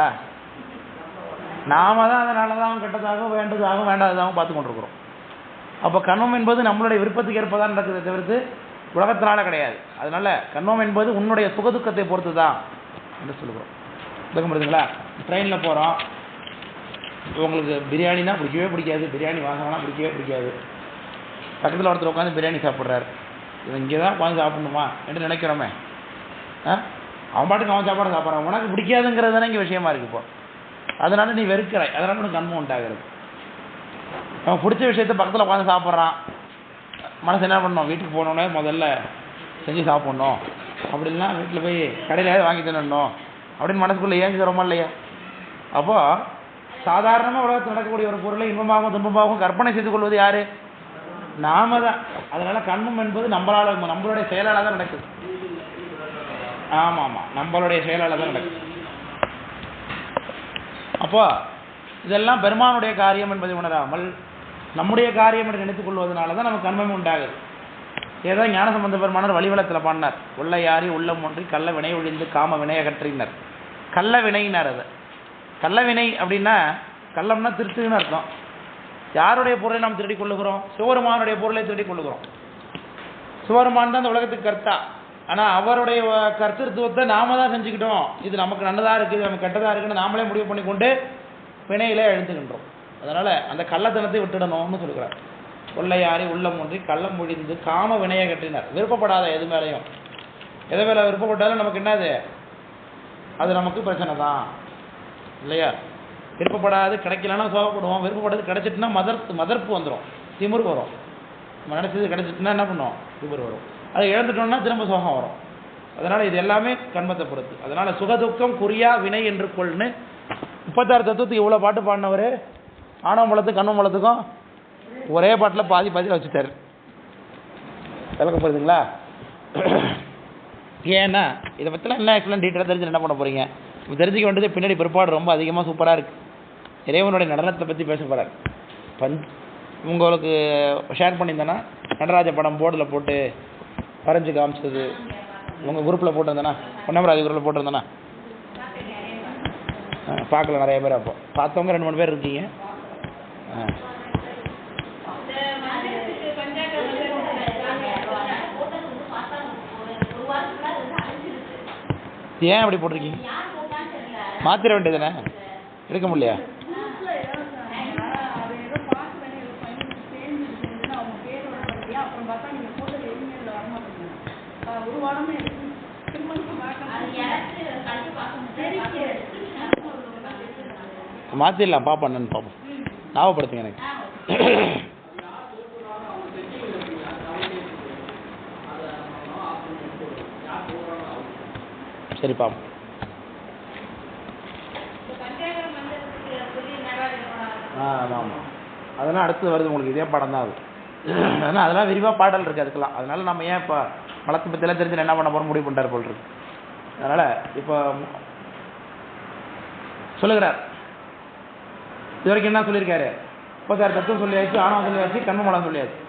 நாம தான் அதை நல்லதாகவும் கெட்டதாகவும் வேண்டதாகவும் வேண்டாததாகவும் பார்த்து கொண்டிருக்கிறோம். அப்போ கர்மம் என்பது நம்மளுடைய விருப்பத்துக்கு ஏற்பதான் நடக்குதை தவிர்த்து உலகத்தினால கிடையாது. அதனால கர்மம் என்பது உன்னுடைய சுகதுக்கத்தை பொறுத்து தான் என்று சொல்லுகிறோம். பார்க்க முடியுதுங்களா? ட்ரெயினில் போகிறோம், உங்களுக்கு பிரியாணினா பிடிக்கவே பிடிக்காது, பிரியாணி வாங்கினா பிடிக்கவே பிடிக்காது. பக்கத்தில் ஒருத்தர் உட்காந்து பிரியாணி சாப்பிட்றாரு, இவன் இங்கே தான் உட்காந்து சாப்பிடணுமா என்று நினைக்கிறோமே. அவன் பாட்டுக்கு அவன் சாப்பிட்றான், உனக்கு பிடிக்காதுங்கிறது தானே இங்கே விஷயமா இருக்குது. இப்போ அதனால நீ வெறுக்கிறாய், அதனால உனக்கு கர்மம் உண்டாகிறது. அவன் பிடிச்ச விஷயத்த பக்கத்தில் உட்காந்து சாப்பிட்றான், மனசு என்ன பண்ணணும்? வீட்டுக்கு போனோன்னே முதல்ல செஞ்சு சாப்பிட்ணும், அப்படின்னா வீட்டில் போய் கடையிலாவது வாங்கி தின்னணும் அப்படின்னு மனசுக்குள்ளே ஏங்குகிறோமா இல்லையா? அப்போது சாதாரணமாக உலகத்தில் நடக்கக்கூடிய ஒரு பொருளை இன்பமாகவும் துன்பமாகவும் கற்பனை செய்து கொள்வது யார்? நாம தான். அதனால் கர்மம் என்பது நம்மளுடைய செயலால் தான் நடக்குது. ஆமாம், நம்மளுடைய செயலால் தான் நடக்குது. அப்போ இதெல்லாம் பெருமானுடைய காரியம் என்பதை உணராமல் நம்முடைய காரியம் என்று நினைத்துக் கொள்வதனால தான் நமக்கு கர்மம் உண்டாகுது. ஏதோ ஞானசம்பந்த பெருமானார் வழிவலத்தில் பாடினார், உள்ளையாரி உள்ளம் ஒன்றி கள்ள வினை ஒழிந்து காம வினையை கற்றினார். கள்ள வினையினார். அது கள்ள வினை அப்படின்னா, கள்ளம்னா திருட்டுன்னு அர்த்தம். யாருடைய பொருளை நாம் திருடிக் கொள்ளுகிறோம்? சிவபெருமானுடைய பொருளை திருடிக் கொள்ளுகிறோம். சிவபெருமான் தான் இந்த உலகத்துக்கு கர்த்தா. ஆனால் அவருடைய கர்த்தத்துவத்தை நாம தான் செஞ்சுக்கிட்டோம். இது நமக்கு நல்லதாக இருக்குது, நமக்கு கெட்டதாக இருக்குன்னு நாமளே முடிவு பண்ணி கொண்டு வினையிலே எழுந்துகின்றோம். அதனால் அந்த கள்ளத்தனத்தை விட்டுடணும்னு சொல்கிறார். கொள்ளையாரி உள்ளம் ஒன்றி கள்ளம் ஒழிந்து காம வினையை கட்டினார். விருப்பப்படாத எது மேலேயும், எதை மேலே விருப்பப்பட்டாலும் நமக்கு என்னது, அது நமக்கு பிரச்சனை தான் இல்லையா? விருப்பப்படாது கிடைக்கலன்னா சோகப்படுவோம், விருப்பப்படாது கிடைச்சிட்டுனா மதர்ப்பு வந்துடும், திமிர் வரும். நம்ம நினச்சது கிடைச்சிட்டுனா என்ன பண்ணுவோம்? திமிர் வரும். அதை இழந்துட்டோம்னா திரும்ப சோகம் வரும். அதனால் இது எல்லாமே கர்மத்தை பொறுத்து. அதனால் சுகதுக்கம் குறியா வினை என்று கொள்னு 36 தத்துவத்துக்கு இவ்வளோ பாட்டு பாடினவர் ஆணவ மலத்துக்கும் கண்ம மலத்துக்கும் ஒரே பாட்டில் பாதியில் வச்சுட்டார். விளக்க போகிறதுங்களா? ஏன்னா இதை பற்றிலாம் என்ன ஆக்சுவலாக டீட்டெயிலாக தெரிஞ்சு என்ன பண்ண போகிறீங்க? தெரிஞ்சிக்க வேண்டியது பின்னாடி பிற்பாடு ரொம்ப அதிகமாக சூப்பராக இருக்குது. இறைவனுடைய நடனத்தை பற்றி பேச போகிறார். உங்களுக்கு ஷேர் பண்ணியிருந்தேன்னா நடராஜ படம் போர்டில் போட்டு வரைஞ்சி காமிச்சது உங்கள் குரூப்பில் போட்டிருந்தேன்னா, பொன்னமராஜ் குரூப்பில் போட்டிருந்தேன்னா பார்க்கல நிறைய பேர். அப்போ பார்த்தவங்க 2-3 பேர் இருக்கீங்க. ஏன் அப்படி போட்டிருக்கீங்க? மாத்திர வேண்டியது தானே, எடுக்க முடியலையா? மாற்றிடலாம், பார்ப்போம் என்னன்னு பார்ப்போம். ஞாபகப்படுத்துங்க எனக்கு. சரிப்பா. ஆமாம், அதெல்லாம் அடுத்து வருது உங்களுக்கு, இதே பாடம் தான் அது. அதனால் அதெல்லாம் விரிவாக பாடல் இருக்குது அதுக்கெல்லாம். அதனால் நம்ம ஏன் இப்போ மலத்தை பற்றிலாம் தெரிஞ்சு என்ன பண்ண போகிறோம் முடிவு பண்ணுறாரு போல் இருக்கு. அதனால் இப்போ சொல்லுகிறார். இது வரைக்கும் என்ன சொல்லியிருக்காரு? முப்பத்தாறு தத்துவம் சொல்லியாச்சு, ஆணவம் சொல்லியாச்சு, கண்மமலம் சொல்லியாச்சு.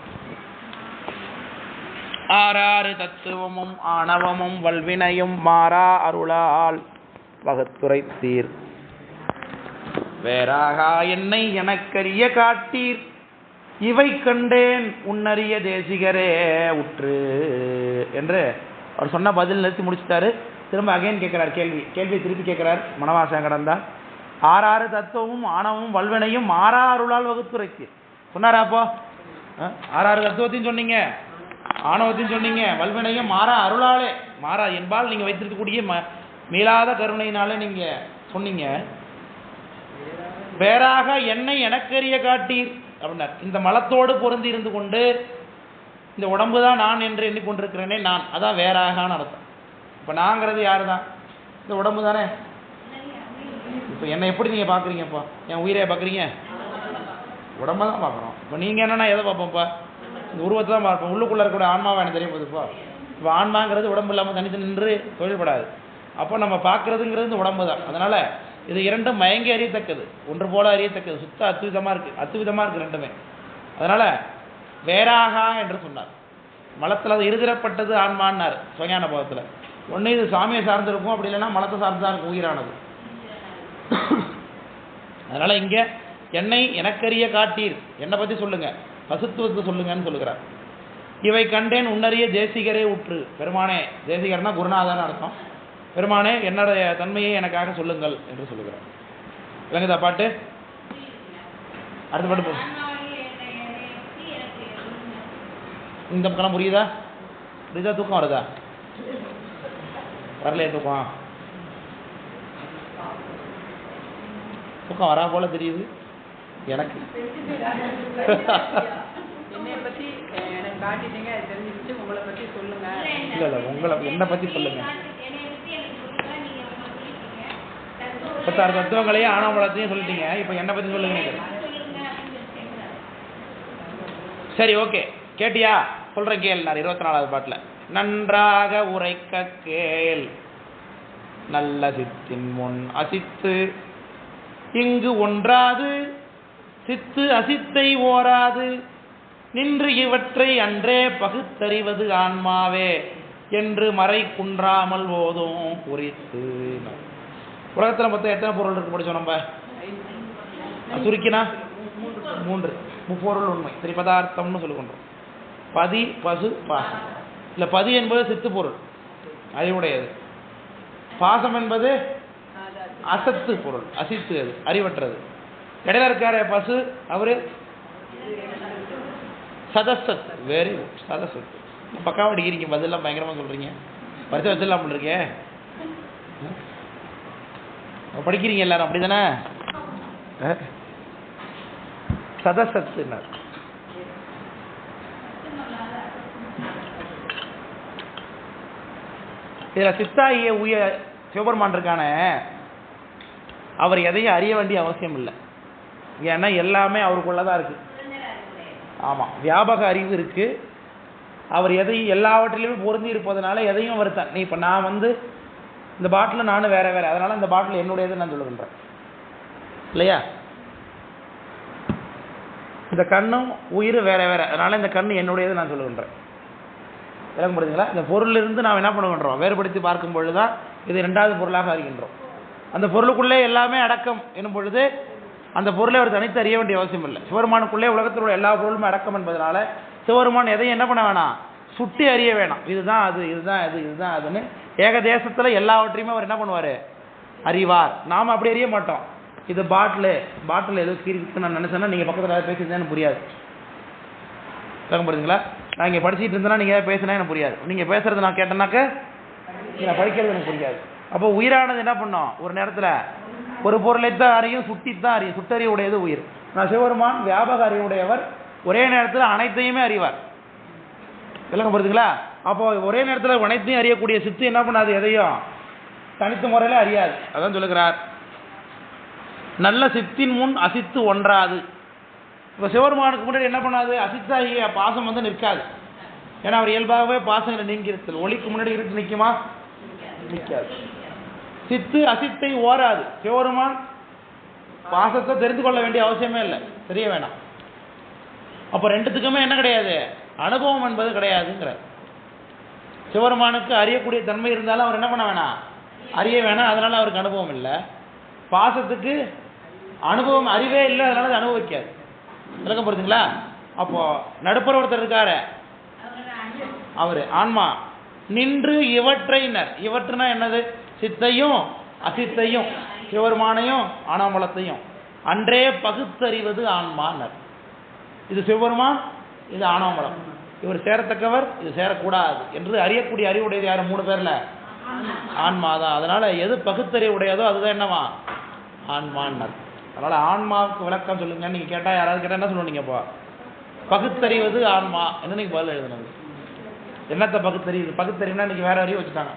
6 தத்துவமும் ஆணவமும் வல்வினையும் மாறா அருளால் வகுத்துரைத்தீர். வேறாக என்னை எனக்கரிய காட்டீர், இவை கண்டேன் உன்னறிய தேசிகரே உற்று என்று அவர் சொன்ன பதில் நிறுத்தி முடிச்சுட்டாரு. திரும்ப அகைன் கேட்கிறார், கேள்வி திருப்பி கேட்கிறார். மனவாசம் கடந்தா 6 தத்துவமும் ஆணவமும் வல்வினையும் மாறா அருளால் வகுத்துரைத்தீர் சொன்னாரா? அப்போ 6 தத்துவத்தையும் சொன்னீங்க, ஆணவத்தையும் சொன்னீங்க, வல்வினையும் மாறா அருளாலே, மாறா என்பால் நீங்க வைத்திருக்கக்கூடிய மீளாத கருணையினாலே நீங்க சொன்னீங்க. வேறாக என்னை எனக்கரிய காட்டீர் அப்படின்னார். இந்த மலத்தோடு பொருந்தி இருந்து கொண்டு இந்த உடம்பு தான் நான் என்று எண்ணிக்கொண்டிருக்கிறேனே நான், அதான் வேறாகான்னு அர்த்தம். இப்போ நாங்கிறது யாரு தான்? இந்த உடம்பு தானே. இப்போ என்னை எப்படி நீங்கள் பார்க்குறீங்கப்பா? என் உயிரை பார்க்குறீங்க? உடம்பை தான் பார்க்குறோம். இப்போ நீங்கள் என்னென்னா எதை பார்ப்போம்ப்பா? இந்த உருவத்தை தான் பார்ப்போம். உள்ளுக்குள்ளே இருக்கக்கூடிய ஆன்மாவை எனக்கு தெரிய போகுதுப்பா. இப்போ ஆன்மாங்கிறது உடம்பு இல்லாமல் தனித்து நின்று தொழில்படாது. அப்போ நம்ம பார்க்குறதுங்கிறது இந்த உடம்பு தான். அதனால் இது இரண்டும் மயங்கி அறியத்தக்கது, ஒன்று போல அறியத்தக்கது, சுத்த அத்துவிதமாக இருக்குது ரெண்டுமே. அதனால் வேறாக என்று சொன்னார். மலத்தில் அது இருதிரப்பட்டது ஆன்மான்னார் சுஞான போகத்தில். ஒன்று இது சாமியை சார்ந்திருக்கும், அப்படி இல்லைன்னா மலத்தை சார்ந்து தான் இருக்கும் உயிரானது. அதனால் இங்கே என்னை எனக்கரிய காட்டீர், என்னை பற்றி சொல்லுங்கள், பசுத்துவத்தை சொல்லுங்கன்னு சொல்லுகிறார். இவை கண்டேன் உன்னறிய தேசிகரே உற்று. பெருமானே, தேசிகர்னா குருநாதன் அர்த்தம். பெருமானே என்னுடைய தன்மையை எனக்காக சொல்லுங்கள் என்று சொல்லுகிறார். விளங்குதா பாட்டு? அடுத்த பாட்டு இந்த பக்கம் புரியுதா? தூக்கம் வருதா? வரலையே தூக்கம்? தூக்கம் வரா போல தெரியுது எனக்கு. இல்லை உங்களை என்னை பற்றி சொல்லுங்க. 36 தத்துவங்களையும் ஆணவமலத்தையும் சொல்லிட்டீங்க, இப்போ என்னை பற்றி சொல்லுங்க. சரி, ஓகே, கேட்டியா? சொல்கிறேன் கேள். நான் 24வது பாட்டில் நன்றாக உரைக்க கேள், நல்ல சித்தின் முன் அசித்து இங்கு ஒன்றாது, சித்து அசித்தை ஓராது நின்று இவற்றை அன்றே பகுத்தறிவது ஆன்மாவே என்று மறை குன்றாமல் ஓதும் குறித்து. உலகத்தில் மொத்தம் எத்தனை பொருள் இருக்கு படித்தோம் நம்ம? சுருக்கினா 3 முப்பொருள் உண்மை திரிபதார்த்தம்னு சொல்லிக்கொண்டோம். பதி, பசு, பாசம். இல்லை, பதி என்பது சித்து பொருள், அறிவுடையது. பாசம் என்பது அசத்து பொருள், அசித்து, அது அறிவற்றது. இடையில இருக்காரு பசு, அவரு சதசத். Very good, சதசத். பக்காவா அடிக்கிறீங்க, பதிலாம் பயங்கரமாக சொல்கிறீங்க. பரிசை வச்சிடலாம் பண்ணிருக்கே, படிக்கிறீங்க எல்லாரும் அப்படி தானே? சதசத்துனார். இதில் சித்தாகிய சிவபெருமான் இருக்கான, அவர் எதையும் அறிய வேண்டிய அவசியம் இல்லை. ஏன்னா எல்லாமே அவருக்குள்ளதான் இருக்கு. ஆமாம், வியாபக அறிவு இருக்கு. அவர் எதையும் எல்லாவற்றிலையுமே பொருந்தி இருப்பதனால எதையும் அவர் நீ இப்போ நான் இந்த பாட்டில் நானும் வேற வேற, அதனால இந்த பாட்டில் என்னுடையது நான் சொல்லுகின்றேன் இல்லையா? இந்த கண்ணும் உயிர் வேற வேற, அதனால இந்த கண்ணு என்னுடையது நான் சொல்லுகின்றேன். விளங்க முடியுதுங்களா? இந்த பொருளிலிருந்து நாம் என்ன பண்ணுகின்றோம்? வேறுபடுத்தி பார்க்கும் பொழுதுதான் இது 2வது பொருளாக அறிகின்றோம். அந்த பொருளுக்குள்ளே எல்லாமே அடக்கம் என்னும் பொழுது அந்த பொருளை அவர் தனித்து அறிய வேண்டிய அவசியம் இல்லை. சிவபெருமானுக்குள்ளே உலகத்தில் உள்ள எல்லா பொருளுமே அடக்கம் என்பதனால சிவபெருமான் எதையும் என்ன பண்ண வேணாம்? சுட்டி அறிய வேணாம். இதுதான் அது, இதுதான் அது, இதுதான் அதுன்னு ஏக தேசத்தில் எல்லாவற்றையுமே அவர் என்ன பண்ணுவார்? அறிவார். நாம் அப்படி அறிய மாட்டோம். இது பாட்டில் ஏதோ கீரிக்கு நான் நினைச்சேன்னா நீங்கள் பக்கத்தில் ஏதாவது பேசியிருந்தா எனக்கு புரியாது. புரியுதுங்களா? நான் இங்கே படிச்சுட்டு இருந்தேன்னா நீங்கள் ஏதாவது பேசினா எனக்கு புரியாது. நீங்கள் பேசுறது நான் கேட்டேன்னாக்க நான் படிக்கிறது எனக்கு புரியாது. அப்போ உயிரானது என்ன பண்ணோம்? ஒரு நேரத்தில் ஒரு பொருளை தான் அறியும், சுட்டித்தான் அறியும். சுட்டறிவு உடையது உயிர். நான் சிவபெருமான் வியாபக அறிவுடையவர், ஒரே நேரத்தில் அனைத்தையுமே அறிவார். விளங்க புரியுதுங்களா? அப்போ ஒரே நேரத்தில் அனைத்தையும் அறியக்கூடிய சித்து என்ன பண்ணாது? எதையும் தனித்த முறையில் அறியாது. அதான் சொல்லுகிறார், நல்ல சித்தின் முன் அசித்து ஒன்றாது. இப்போ சிவருமானுக்கு முன்னாடி என்ன பண்ணாது, அசித்தாகிய பாசம் வந்து நிற்காது. ஏன்னா அவர் இயல்பாகவே பாசங்களை நீங்கிறது. ஒளிக்கு முன்னாடி இருட்டு நிற்குமா? நிற்காது. சித்து அசித்தை ஓராது. சிவருமான் பாசத்தை தெரிந்து கொள்ள வேண்டிய அவசியமே இல்லை, தெரிய வேணாம். அப்போ ரெண்டுத்துக்குமே என்ன கிடையாது, அனுபவம் என்பது கிடையாதுங்கிற. சிவருமானுக்கு அறியக்கூடிய தன்மை இருந்தாலும் அவர் என்ன பண்ண வேணாம், அறிய வேணாம். அதனால அவருக்கு அனுபவம் இல்லை. பாசத்துக்கு அனுபவம் அறிவே இல்லை, அதனால அது அனுபவிக்காது. விளக்கம் புரியுதுங்களா? அப்போ நடுப்புற ஒருத்தர் இருக்காரு, அவரு ஆன்மா நின்று இவற்றைனர். இவற்றுனா என்னது, சித்தையும் அசித்தையும் சிவபெருமானையும் ஆனாமலத்தையும் அன்றே பகுத்தறிவது ஆன்மானர். இது சிவபெருமான், இது ஆனாமலம். இவர் சேரத்தக்கவர், இது சேரக்கூடாது என்று அறியக்கூடிய அறிவுடையது யாரும் 3 பேர்ல ஆன்மாதான். அதனால எது பகுத்தறிவு உடையதோ அதுதான் என்னவா, ஆன்மான்னர். அதனால ஆன்மாவுக்கு விளக்கம் சொல்லுங்க நீங்க கேட்டா, யாராவது கேட்டா என்ன சொல்லுவீங்க? இப்போ பகுத்தறிவது ஆன்மா என்ன நீங்க பதில் எழுதுனது. என்னத்தை பகுத்தறிவு? பகுத்தறிவுனா இன்னைக்கு வேற அறிவு வச்சுட்டாங்க.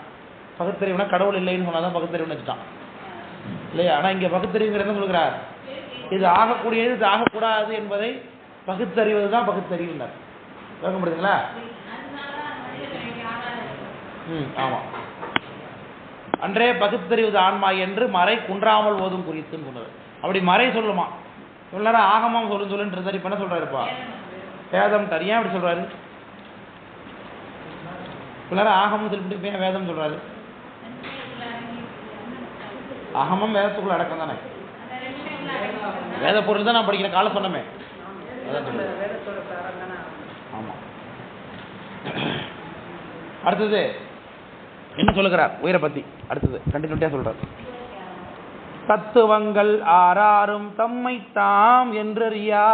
பகுத்தறிவுனா கடவுள் இல்லைன்னு சொன்னாதான் பகுத்தறிவுன்னு வச்சுட்டான் இல்லையா? ஆனா இங்க பகுத்தறிவுங்கிற என்ன சொல்கிறார், இது ஆகக்கூடியது இது ஆகக்கூடாது என்பதை பகுத்தறிவது தான் பகுத்தறிவுனர். விளக்கம் புரியுதுங்களா? ஆமா. அன்றே பகுத்தறிவது ஆன்மா என்று மறை குன்றாமல் ஓதும் குறித்துன்னு சொன்னது. அப்படி மறை சொல்லுமா, இவ்வளவு நேரம் ஆகமம் சொல்லுன்னு இருந்தாரு. இப்ப என்ன சொல்றாருப்பா, வேதம் தனியா அப்படி சொல்றாரு. இவ்வளவு நேரம் ஆகமம் சொல்லிட்டு வேதம் சொல்றாரு. அகமம் வேதத்துக்குள்ள அடக்கம் தானே. வேத பொருள் தான் நான் படிக்கிற காலம் சொன்னமே. ஆமா. அடுத்தது என்ன சொல்லுகிறார் உயிரை பத்தி? அடுத்தது கண்டினியூட்டியா சொல்றார். தத்துவங்கள் ஆறாரும் தம்மை தாம் என்றறியா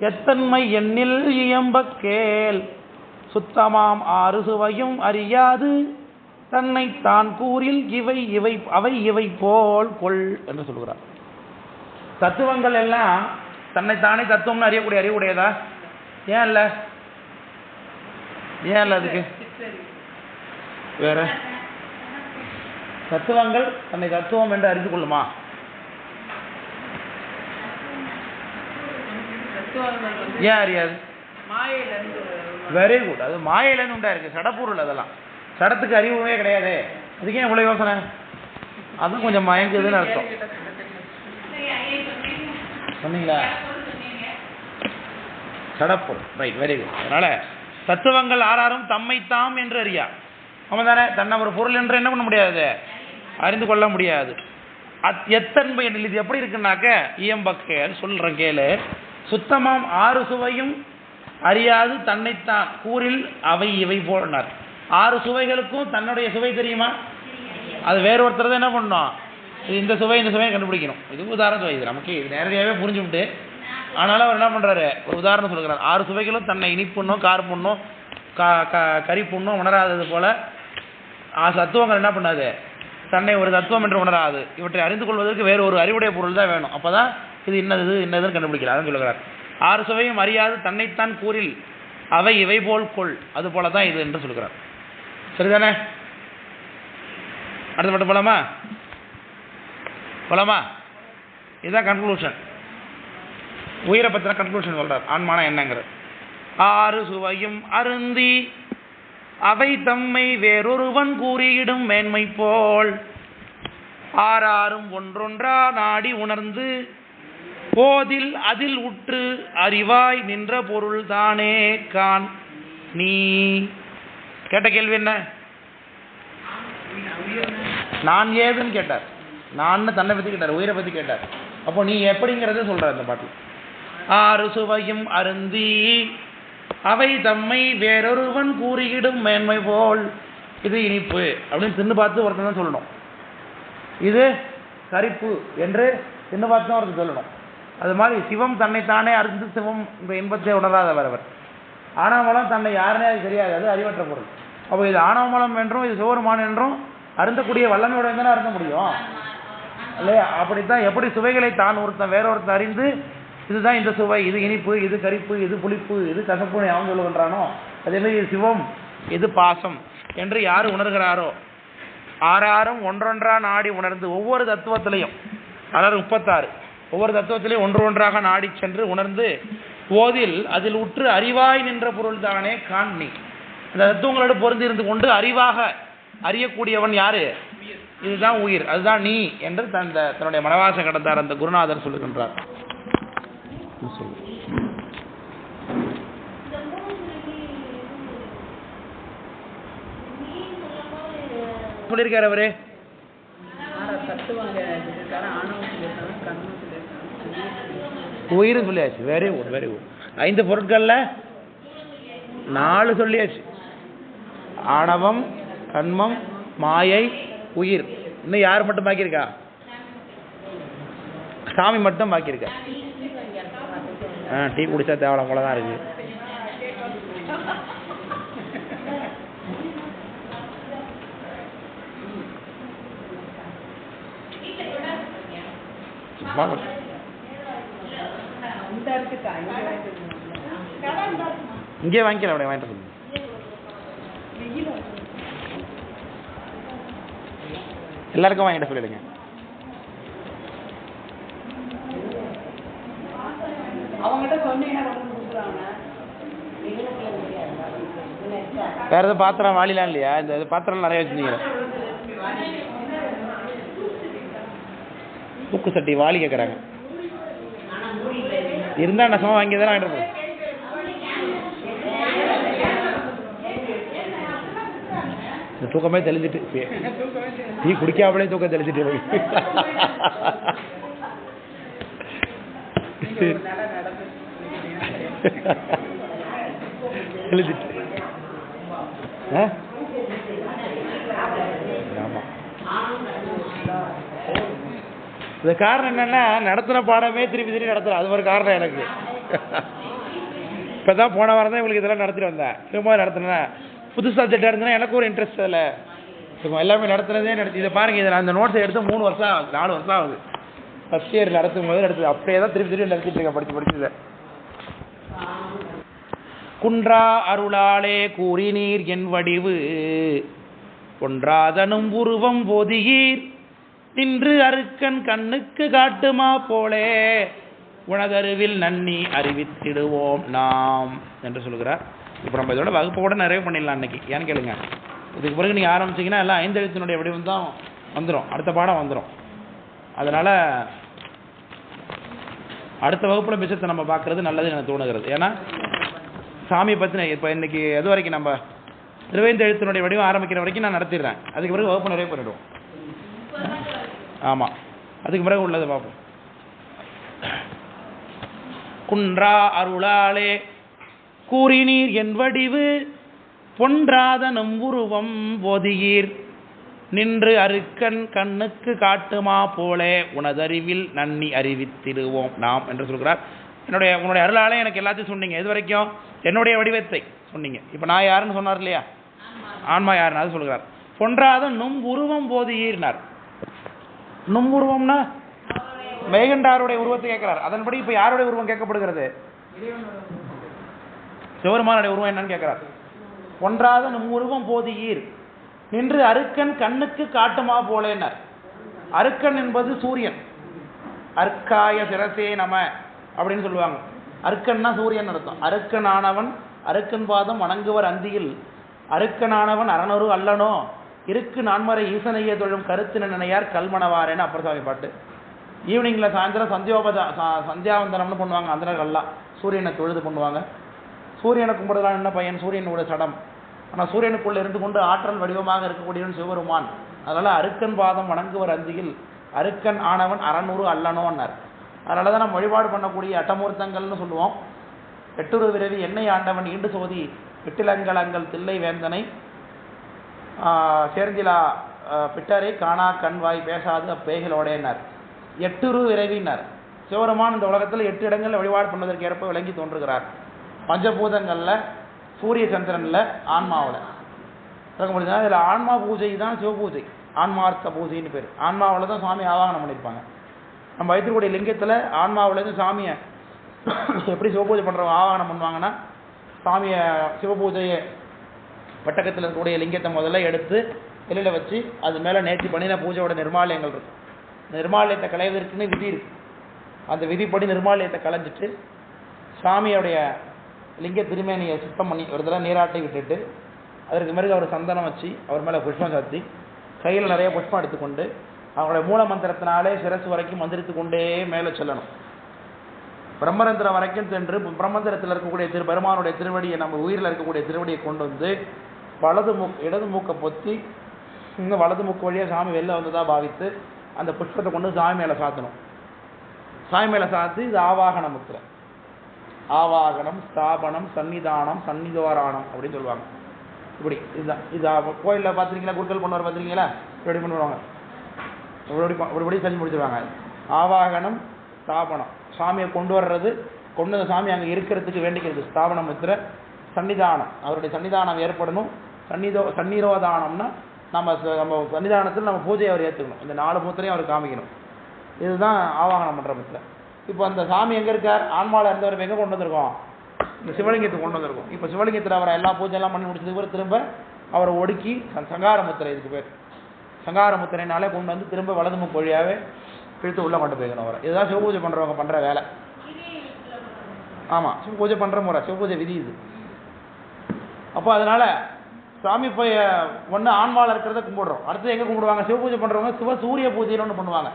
எத்தன்மை எண்ணில் இயம்ப கேள் சுத்தமாம் 6 சுவையும் அறியாது தன்னை தான் கூறில் அவை இவை போல் கொள் என்று சொல்கிறார். தத்துவங்கள் எல்லாம் தன்னைத்தானே தத்துவம்னு அறியக்கூடிய அறிவுடையதா? ஏன் இல்ல? ஏன் இல்ல? அதுக்கு வேற தத்துவங்கள் தன்னை தத்துவம் என்று அறிந்து கொள்ளுமா? ஏன் அறியாது? Very good. அது மாயையிலேருந்து உண்டா இருக்கு, சடப்பொருள். அதெல்லாம் சடத்துக்கு அறிவுமே கிடையாது. அதுக்கே இவ்வளவு யோசனை? அதுவும் கொஞ்சம் மயங்குதுன்னு அர்த்தம். சொன்னீங்களா? சடப்பொருள். Right, very good. அதனால தத்துவங்கள் ஆறாரும் தம்மைத்தாம் என்று அறியா. ஆமாம் தானே? தன்னை ஒரு பொருள் என்று என்ன பண்ண முடியாது, அறிந்து கொள்ள முடியாது. எத்தன்மை இது எப்படி இருக்குன்னாக்க, இயம்பக்கேள் சொல்றேன் கேளு. சுத்தமாம் 6 சுவையும் அறியாது தன்னைத்தான் கூறில் அவை இவை போனார். 6 சுவைகளுக்கும் தன்னுடைய சுவை தெரியுமா? அது வேற ஒருத்தர் தான் என்ன பண்ணணும், இந்த சுவையை கண்டுபிடிக்கணும். இது உதாரணம் சுவை. இது நமக்கு இது நேரடியாகவே புரிஞ்சுவிட்டு, ஆனாலும் அவர் என்ன பண்றாரு, ஒரு உதாரணம் சொல்லுகிறார். 6 சுவைகளும் தன்னை இனிப்புண்ணும் கார்ப்புண்ணும் கரிப்புண்ணும் உணராதது போல தத்துவங்கள் என்ன பண்ணாது, தன்னை ஒரு தத்துவம் என்று உணராது. இவற்றை அறிந்து கொள்வதற்கு வேறு ஒரு அறிவுடைய பொருள் தான் வேணும். அப்பதான் இது இன்னதுன்னு கண்டுபிடிக்கலாம். அதான் சொல்லுகிறார். 6 சுவையும் அறியாது தன்னைத்தான் கூறில் அவை இவை போல் கொள், அது போலதான் இது என்று சொல்லுகிறார். சரிதானே? அடுத்த மட்டும் போலாமா? இதுதான் கன்க்ளூஷன். உயிரை பத்தின கன்க்ளூஷன் சொல்றார். ஆன்மான என்னங்கிற 6 சுவையும் அருந்தி அவை தம்மை வேறொருவன் கூறியிடும் மேன்மை போல் ஆறாரும் ஒன்றொன்றா நாடி உணர்ந்து போதில் அதில் உற்று அறிவாய் நின்ற பொருள் தானே கான். நீ கேட்ட கேள்வி என்ன? நான் ஏதுன்னு கேட்டார். நான் தன்னை பத்தி கேட்டார், உயிரை பத்தி கேட்டார். அப்போ நீ எப்படிங்கிறத சொல்ற இந்த பாட்டில். 6 சுவையும் அருந்தி அவை தம்மை வேறொருவன் கூறியிடும் மேன்மை போல். இது இனிப்பு அப்படின்னு தின்னு பார்த்து ஒருத்தன் தான் சொல்லணும். இது கரிப்பு என்று தின்னு பார்த்து தான் ஒருத்தர் சொல்லணும். அது மாதிரி சிவம் தன்னைத்தானே அருந்து சிவம் இந்த இன்பத்தை உணராதவர் அவர். ஆணவமலம் தன்னை யாருனே அது தெரியாது, அது அறிவற்ற பொருள். அப்போ இது ஆணவமலம் என்றும் இது சிவபெருமான் என்றும் அருந்தக்கூடிய வல்லமையுடன் தானே அருந்த முடியும் இல்லையா? அப்படித்தான் எப்படி சுவைகளை தான் ஒருத்தன் வேற ஒருத்தன் அறிந்து இதுதான் இந்த சுவை, இது இனிப்பு, இது கரிப்பு, இது புளிப்பு, இது கசப்புன்னு அவன் சொல்லுகின்றானோ, அதே மாதிரி இது சிவம், இது பாசம் என்று யார் உணர்கிறாரோ ஆறாரும் ஒன்றொன்றா நாடி உணர்ந்து ஒவ்வொரு தத்துவத்திலையும், அதாவது 36 ஒவ்வொரு தத்துவத்திலையும் ஒன்று ஒன்றாக நாடி சென்று உணர்ந்து ஓதில் அதில் உற்று அறிவாய் நின்ற பொருள் தானே காண்பி. அந்த தத்துவங்களோடு பொருந்தி இருந்து கொண்டு அறிவாக அறியக்கூடியவன் யாரு? இதுதான் உயிர், அதுதான் நீ என்று தன்னுடைய மனவாசம் கடந்தார் அந்த குருநாதர் சொல்லுகின்றார். சொல்லியிருக்காரு அவரு. உயிரும் சொல்லியாச்சு. Very good very good. 5 பொருட்கள்ல 4 சொல்லியாச்சு. ஆணவம், கண்மம், மாயை, உயிர். இன்னும் யார் மட்டும் பாக்கி இருக்கா? சாமி மட்டும் பாக்கி இருக்கா. டீ குடிச்சா தேவலாம் போலதான் இருக்கு. இங்கே வாங்கிக்கலாம், அப்படியே வாங்கிட்டு சொல்லுங்க. எல்லாருக்கும் வாங்கிட்டு சொல்லிடுங்க. வேற எதுவும் பாத்திரம் வாலிலாம் இல்லையா? இந்த பாத்திரம் நிறைய வச்சிருந்தீங்க. தூக்கு சட்டி வாலி கேட்குறாங்க. இருந்தா நசமா வாங்கி தானே வாங்கிட்டு போகும். இந்த தூக்கமே தெளிஞ்சிட்டு டீ குடிக்காமலே தூக்கம் தெளிஞ்சிட்டு தெளிஞ்சிட்டு. ஆமா, இது காரணம் என்னன்னா நடத்தின பாடமே திருப்பி திருப்பி நடத்துற. அது ஒரு காரணம் எனக்கு. இப்பதான் போன வாரம் தான் இவங்களுக்கு இதெல்லாம் நடத்திட்டு வந்தேன். திரும்ப நடத்தினேன். புது சப்ஜெக்டாக இருந்ததுன்னா எனக்கு ஒரு இன்ட்ரெஸ்ட் அதில் இருக்கும். எல்லாமே நடத்துனதே நடத்தி. இதை பாருங்க, இதை நான் அந்த நோட்ஸை எடுத்து 3 வருஷம் ஆகுது, 4 வருஷம் ஆகுது. ஃபர்ஸ்ட் இயர் நடத்தும் போது நடத்துது. அப்படியே தான் திருப்பி திருப்பி நடத்திட்டு இருக்கேன் படிச்சதை. குன்றா அருளாலே கூறி நீர் என் வடிவு ஒன்றாதனும் உருவம் போதியீர் நின்று அருக்கன் கண்ணுக்கு காட்டுமா போலே உனதருவில் நன்னி அறிவித்திடுவோம் நாம் என்று சொல்கிறார். இப்போ நம்ம இதோட வகுப்போட நிறைய பண்ணிடலாம் அன்னைக்கு. ஏன்னு கேளுங்க, இதுக்கு பிறகு நீங்கள் ஆரம்பிச்சிங்கன்னா எல்லாம் 5 எழுத்தினுடைய வடிவம் தான் வந்துடும், அடுத்த பாடம் வந்துடும். அதனால் அடுத்த வகுப்பில் விஷயத்தை நம்ம பார்க்குறது நல்லது எனக்கு தோணுகிறது. ஏன்னா சாமியை பற்றின இப்போ இன்றைக்கி எது வரைக்கும் நம்ம 25 எழுத்தினுடைய வடிவம் ஆரம்பிக்கிற வரைக்கும் நான் நடத்திடுறேன். அதுக்கு பிறகு வகுப்பு நிறைய பண்ணிவிடுவோம். ஆமாம், அதுக்கு பிறகு உள்ளது பார்ப்போம். குன்றா அருளாலே கூறினீர் என் வடிவு பொன்றாதனும் உருவம் போதியீர் நின்று அருக்கன் கண்ணுக்கு காட்டுமா போலே உனதறிவில் நன்னி அறிவித்திடுவோம் நாம் என்று சொல்கிறார். உன்னுடைய அருளாலே எனக்கு எல்லாத்தையும் சொன்னீங்க. இது வரைக்கும் என்னுடைய வடிவத்தை சொன்னீங்க. இப்போ நான் யாருன்னு சொன்னார் இல்லையா, ஆன்மா யாருன்னு அது சொல்கிறார். பொன்றாத நும் உருவம் போதியீர்னார். நும் உருவம்னா மேகண்டாருடைய உருவத்தை கேட்கிறார். அதன்படி இப்போ யாருடைய உருவம் கேட்கப்படுகிறது? சிவருமானுடைய உருவம் என்னன்னு கேட்கிறார். ஒன்றாத நும் உருவம் போதியீர் நின்று அருக்கன் கண்ணுக்கு காட்டுமா போலேன்னார். அருக்கன் என்பது சூரியன். அர்க்காய சிரசே நம அப்படின்னு சொல்லுவாங்க. அருக்கன்னா சூரியன் அர்த்தம். அருக்கனானவன் அருக்கன் பாதம் வணங்குவர் அந்தியில் அருக்கனானவன் அறநொரு அல்லனோ இருக்கு நான்மறை ஈசனைய தொழும் கருத்து நினையார் கல்மணவாரேன்னு அப்பர் சாமி பாட்டு. ஈவினிங்கில் சாயந்தரம் சந்தியாவந்தனம்னு பண்ணுவாங்க. அந்த நேரம்லாம் சூரியனை தொழுது பண்ணுவாங்க. சூரியனை கும்பிடலாம் என்ன பையன், சூரியனோட சடம். ஆனால் சூரியனுக்குள்ளே இருந்து கொண்டு ஆற்றல் வடிவமாக இருக்கக்கூடியவன் சிவபெருமான். அதனால் அருக்கன் பாதம் வணங்குவர் அந்தியில் அருக்கன் ஆனவன் அறநூறு அல்லனோன்னார். அதனால தான் நம்ம வழிபாடு பண்ணக்கூடிய அட்டமூர்த்தங்கள்னு சொல்லுவோம். எட்டுரு விரவி எண்ணெய் ஆண்டவன் ஈண்டு சோதி எட்டிலங்கலங்கள் தில்லை வேந்தனை சேர்ந்திலா பிட்டரை காணா கண்வாய் பேசாது அப்பேகளோடேனார். எட்டுரு விரைவினார். சிவபெருமான் இந்த உலகத்தில் 8 இடங்களில் வழிபாடு பண்ணுவதற்கு ஏற்ப விளங்கி தோன்றுகிறார். பஞ்சபூதங்களில், சூரிய சந்திரனில், ஆன்மாவில் இருக்க முடியுதுன்னா இதில் ஆன்மா பூஜை தான் சிவபூஜை. ஆன்மார்த்த பூஜைன்னு பேர். ஆன்மாவில் தான் சுவாமி ஆவாகனம் பண்ணியிருப்பாங்க. நம்ம வைத்திருக்கூடிய லிங்கத்தில் ஆன்மாவிலேருந்து சாமியை எப்படி சிவபூஜை பண்ணுறவங்க ஆவாகனம் பண்ணுவாங்கன்னா, சாமியை சிவபூஜையை வட்டக்கத்தில் இருக்கக்கூடிய லிங்கத்தை முதல்ல எடுத்து வெளியில் வச்சு அது மேலே நேர்த்தி பண்ணின பூஜையோட நிர்மாலயங்கள் இருக்கும். நிர்மாலயத்தை களைவதற்குன்னு விதி இருக்குது. அந்த விதிப்படி நிர்மாலயத்தை களைஞ்சிட்டு சுவாமியோடைய லிங்க திருமேனியை சுத்தம் பண்ணி ஒரு தடவை நீராட்டி விட்டுட்டு அதற்கு பிறகு அவர் சந்தனம் வச்சு அவர் மேலே புஷ்பம் சாத்தி கையில் நிறைய புஷ்பம் எடுத்துக்கொண்டு அவங்களுடைய மூல மந்திரத்தினாலே சிரசு வரைக்கும் மந்திரித்து கொண்டே மேலே செல்லணும். பிரம்மரந்திரம் வரைக்கும் சென்று பிரம்மந்திரத்தில் இருக்கக்கூடிய பெருமானுடைய திருவடியை நம்ம உயிரில் இருக்கக்கூடிய திருவடியை கொண்டு வந்து இடது மூக்கை பொத்தி இன்னும் வலது மூக்கு வழியாக சாமி வெளில வந்ததாக பாவித்து அந்த புஷ்பத்தை கொண்டு சாமி மேலே சாத்தணும். சாமி மேலே சாத்தி இது ஆவாகன முத்திரை. ஆவாகனம், ஸ்தாபனம், சன்னிதானம், சன்னிதோரானம் அப்படின்னு சொல்லுவாங்க. இப்படி இதுதான். இது கோயிலில் பார்த்துருக்கீங்களா? குருக்கள் பண்ணுவார் பார்த்துருக்கீங்களா? இப்படி பண்ணுவாங்க. இப்படி செஞ்சு முடிச்சிருவாங்க. ஆவாகனம், ஸ்தாபனம், சாமியை கொண்டு வர்றது, கொண்டு வந்த சாமி அங்கே இருக்கிறதுக்கு வேண்டிக்கிறது ஸ்தாபனம் முத்திரை. சன்னிதானம், அவருடைய சன்னிதானம் ஏற்படணும். சன்னிரோதானம்னா நம்ம சன்னிதானத்தில் நம்ம பூஜையை அவர் ஏற்றுக்கணும். இந்த 4 முத்திரையும் அவர் காமிக்கணும். இதுதான் ஆவாகனம் பண்ணுற முத்திரை. இப்போ அந்த சாமி எங்கே இருக்கார்? ஆன்மாவில் இருந்தவர் எங்கே கொண்டு வந்திருக்கோம்? இந்த சிவலிங்கத்துக்கு கொண்டு வந்திருக்கோம். இப்போ சிவலிங்கத்தில் அவரை எல்லா பூஜையெல்லாம் பண்ணி முடிச்சதுக்கு திரும்ப அவரை ஒடுக்கி சங்கார முத்திரை, இதுக்கு பேர் சங்கார முத்திரைனாலே கொண்டு வந்து திரும்ப வலது மூக்கு வழியாகவே இழுத்து உள்ளே கொண்டு போய்க்கணும் அவரை. இதுதான் சிவபூஜை பண்ணுறவங்க பண்ணுற வேலை. ஆமாம், சிவபூஜை பண்ணுற முறை, சிவபூஜை விதி இது. அப்போ அதனால் சாமி போய் ஒன்று ஆன்மாவில் இருக்கிறத கும்பிடுறோம். அடுத்து எங்கே கும்பிடுவாங்க? சிவபூஜை பண்ணுறவங்க சூரிய பூஜைன்னு ஒன்று பண்ணுவாங்க.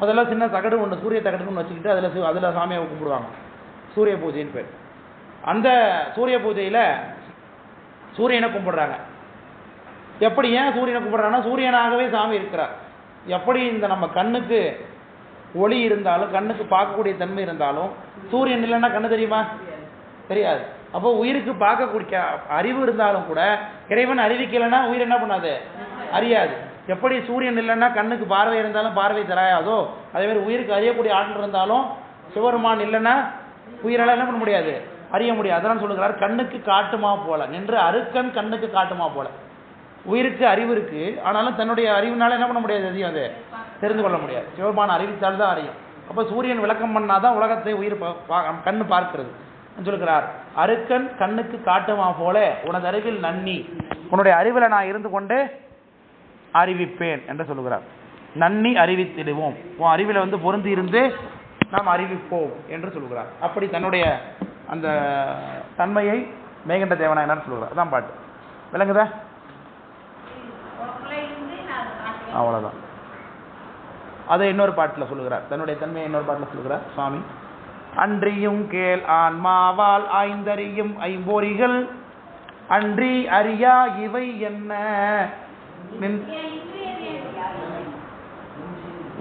அதெல்லாம் சின்ன தகடு ஒன்று, சூரிய தகடுன்னு வச்சுக்கிட்டு அதில் சாமியை கும்பிடுவாங்க. சூரிய பூஜைன்னு பேர். அந்த சூரிய பூஜையில் சூரியனை கும்பிடுறாங்க. எப்படி ஏன் சூரியனை கும்பிடுறாங்கன்னா சூரியனாகவே சாமி இருக்கிறார். எப்படி இந்த நம்ம கண்ணுக்கு ஒளி இருந்தாலும் கண்ணுக்கு பார்க்கக்கூடிய தன்மை இருந்தாலும் சூரியன் இல்லைன்னா கண்ணு தெரியுமா? தெரியாது. அப்போ உயிருக்கு பார்க்கக்கூடிய அறிவு இருந்தாலும் கூட இறைவன் அறிவிக்கலைன்னா உயிர் என்ன பண்ணாது? அறியாது. எப்படி சூரியன் இல்லைன்னா கண்ணுக்கு பார்வை இருந்தாலும் பார்வை தராதோ அதே மாதிரி உயிருக்கு அறியக்கூடிய ஆற்றல் இருந்தாலும் சிவருமான் இல்லைன்னா உயிரால் என்ன பண்ண முடியாது? அறிய முடியாது. அதெல்லாம் சொல்லுகிறார், கண்ணுக்கு காட்டுமா போல நின்று அருக்கன் கண்ணுக்கு காட்டுமா போல. உயிருக்கு அறிவு இருக்கு, ஆனாலும் தன்னுடைய அறிவினால என்ன பண்ண முடியாது? எதையும் அது தெரிந்து கொள்ள முடியாது. சிவபெருமான் அறிவித்தால் தான் அறியும். அப்போ சூரியன் விளக்கம் பண்ணாதான் உலகத்தை உயிர் கண்ணு பார்க்கிறது சொல்லுகிறார். அருக்கன் கண்ணுக்கு காட்டுமா போல உனது அறிவில் நன்னி, உன்னுடைய அறிவில் நான் இருந்து கொண்டு அறிவிப்பேன் என்று சொல்லுகிறார். நன்னி அறிவித்திடுவோம், உன் அறிவில் வந்து பொருந்தி இருந்து நாம் அறிவிப்போம் என்று சொல்லுகிறார். அப்படி தன்னுடைய அந்த தன்மையை மேகண்ட தேவனாயனார் சொல்லுகிறார். அதான் பாட்டு. விளங்குதா? அவ்வளோதான். அதை இன்னொரு பாட்டில் சொல்லுகிறார். தன்னுடைய தன்மையை இன்னொரு பாட்டில் சொல்லுகிறார் சுவாமி. அன்றியும் கேள் ஆன்மாவால் ஆய்ந்தறியும் ஐம்பொறிகள் அன்றி அறியா இவை என்ன?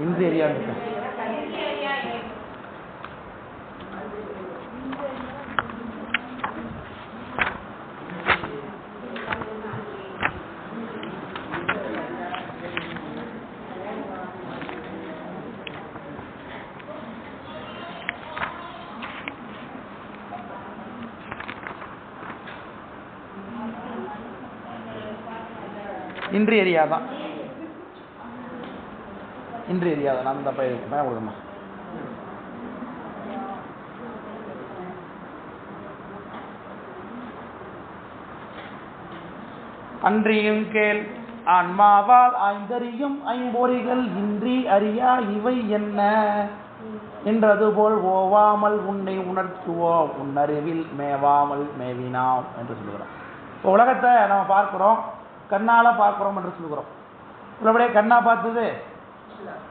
இன்று அறியா இன்று எரியாதான். இன்று எரியாதான். நான் தப்பா இருக்கேன் கொடுக்கமா. அன்றியும் கேள் ஆன்மாவால் ஆய்ந்தறியும் ஐம்பொறிகள் இன்றி அறியா இவை என்ன என்றது போல் ஓவாமல் உன்னை உணர்த்துவோம் உன்னறிவில் மேவாமல் மேவினாம் என்று சொல்லுகிறோம். இப்போ உலகத்தை நம்ம பார்க்கிறோம், கண்ணால பார்க்கிறோம் என்று சொல்லுகிறோம். உள்ளபடியே கண்ணா பார்த்தது?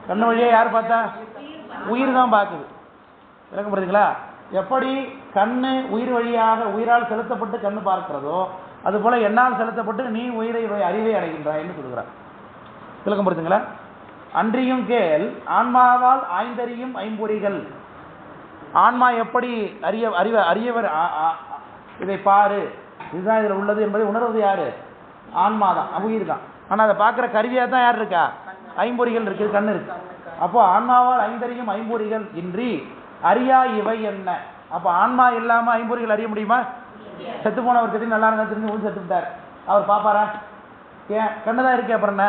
கண்ணு வழியே யார் பார்த்தா? உயிர் தான் பார்க்குது. விளக்கம் புரியுதுங்களா? எப்படி கண்ணு உயிர் வழியாக உயிரால் செலுத்தப்பட்டு கண்ணு பார்க்கிறதோ அதுபோல என்னால் செலுத்தப்பட்டு நீ உயிரை அறிவை அடைகின்றாய் என்று சொல்கிறார். விளக்கம் புரியுதுங்களா? அன்றியும் கேள் ஆன்மாவால் ஆய்ந்தறியும் ஐம்பொறிகள். ஆன்மா எப்படி அறியவர் இதை பாரு, இதுதான் இதில் உள்ளது என்பதை உணர்வது யாரு? ஆன்மா தான், உயிர் தான். ஆனால் அதை பார்க்குற கருவியாக தான் யார் இருக்கா? ஐம்பொறிகள் இருக்குது, கண்ணு இருக்கு. அப்போ ஆன்மாவால் ஐந்தறியும் ஐம்பொறிகள் இன்றி அறியா இவை என்ன? அப்போ ஆன்மா இல்லாமல் ஐம்பொறிகள் அறிய முடியுமா? செத்து போனவர் கட்டி நல்லா இருந்தா தெரிஞ்சு ஊர் செத்து விட்டார், அவர் பார்ப்பாரா? ஏன்? கண்ணு தான் இருக்கே, அப்புறம் என்ன?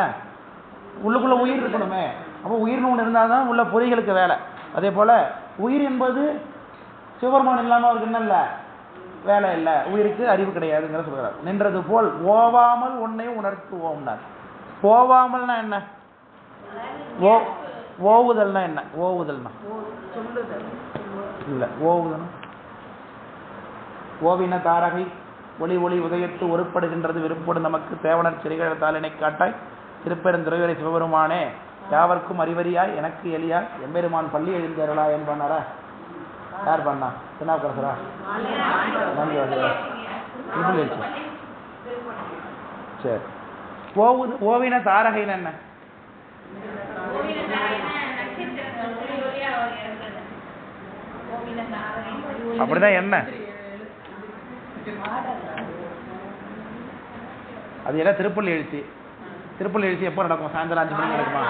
உள்ளுக்குள்ள உயிர் இருக்கணுமே. அப்போ உயிர்னு ஒன்று இருந்தால் தான் உள்ள பொறிகளுக்கு வேலை. அதே போல் உயிர் என்பது சிவபெருமான் இல்லாமல் அவருக்கு என்ன இல்லை? வேலை இல்லை. உயிருக்கு அறிவு கிடையாதுங்கிற சொல்கிறார். நின்றது போல் ஓவாமல் உன்னை உணர்த்துவோம்னார். போவாமல்னா என்ன? ஓவுதல்னா என்ன? ஓவுதல்னா இல்லை, ஓவுதல் ஓவின தாரகை ஒளி ஒளி உதயத்து ஒருப்படுகின்றது விருப்போடு நமக்கு தேவனர் சிறிகள் தாளினை காட்டாய் திருப்பெருந்துறைவரை சிவபெருமானே யாவர்க்கும் அறிவறியாய் எனக்கு எளியாய் எம்பெருமான் பள்ளி எழுந்தார்களா என் பண்ணாரா? யார் பண்ணா? திருநாவுக்கரசரா? சரி. ஓவின தாரகைன்னு என்ன? அப்படிதான் என்ன அது எல்லாம் திருப்பள்ளி எழுச்சி. திருப்பள்ளி எழுச்சி எப்போ நடக்கும்? சாயந்தரம் 5 மணிக்கு நடக்குமா?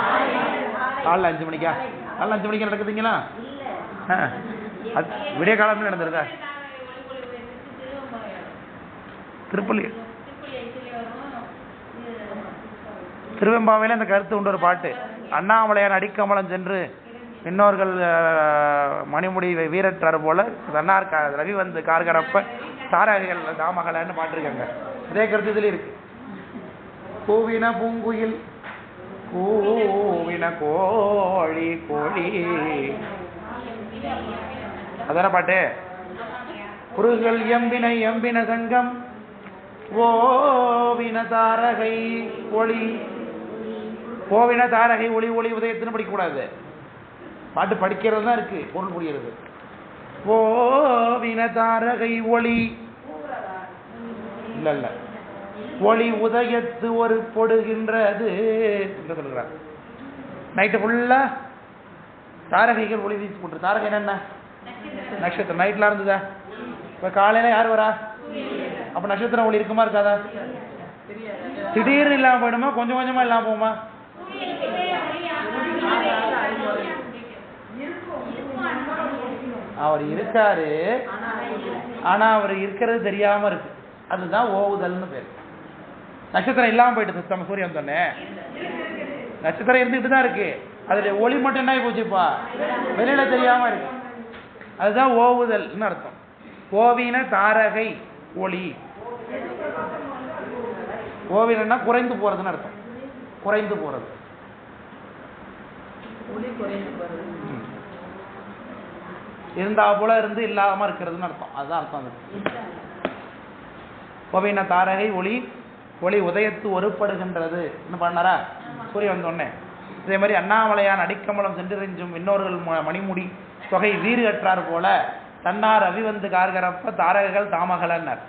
காலைல 5 மணிக்கா? காலைல 5 மணிக்கு நடக்குதுங்களா? விடிய காலமே நடந்திருக்கா? திருப்பள்ளி திருவெம்பாவையில் அந்த கருத்து உண்டு. ஒரு பாட்டு, அண்ணாமலையான் அடிக்கமலம் சென்று இன்னொர்கள் மணிமுடி வீரற்றார் போல தன்னார் ரவி வந்து கார்கரப்ப தாரகைகள் தாமகலன்னு பாட்டுருக்காங்க. இதே கருத்து இதுல இருக்கு. கூவின பூங்குயில் கூவின கோழி கோழி, அதான பாட்டு. குருகள் எம்பின எம்பின சங்கம் ஓவின தாரகை ஒளி. ஓவின தாரகை ஒளி ஒளி உதயத்துன்னு படிக்கக்கூடாது. பாட்டு படிக்கிறது தான் இருக்கு, பொருள் புரிகிறது. ஓவின தாரகை ஒளி இல்ல இல்ல, ஒளி உதயத்து ஒரு பொடுகின்றது என்று சொல்கிறார். நைட்டு ஃபுல்லா தாரகைகள் ஒளி வீசி போட்டு. தாரகை என்ன? நட்சத்திரம். நைட்ல இருந்ததா? இப்ப காலையில யார் வரா? அப்ப நட்சத்திரம் ஒளி இருக்குமா இருக்காதா? திடீர்னு இல்லாம போயிடுமா? கொஞ்சம் கொஞ்சமா இல்லாம போகுமா? அவர் இருக்காரு, ஆனா அவர் இருக்கிறது தெரியாம இருக்கு. அதுதான் ஓவுதல்னு பேரு. நட்சத்திரம் இல்லாம போயிட்டு நம்ம சூரியன் தானே, நட்சத்திரம் இருந்துகிட்டு தான் இருக்கு, அதுல ஒளி மட்டும் என்ன போச்சுப்பா வெளியில தெரியாம இருக்கு. அதுதான் ஓவுதல்னு அர்த்தம். ஓவின தாரகை ஒளி. ஓவினா குறைந்து போறதுன்னு அர்த்தம். குறைந்து போறது, இருந்தா போல இருந்து இல்லாம இருக்கிறதுன்னு அர்த்தம். அதுதான் அர்த்தம். ஓவின தாரகை ஒளி ஒளி உதயத்து ஒருப்படுகின்றது பண்ணாரா சூரியன் வந்தோடனே. இதே மாதிரி அண்ணாமலையான் அடிக்கமலம் சென்றிருஞ்சும் இன்னொருகள் மணிமுடி தொகை வீறு அற்றார் போல தன்னார் ரவி வந்து கார்கரப்ப தாரகைகள் தாமகலன்னர்.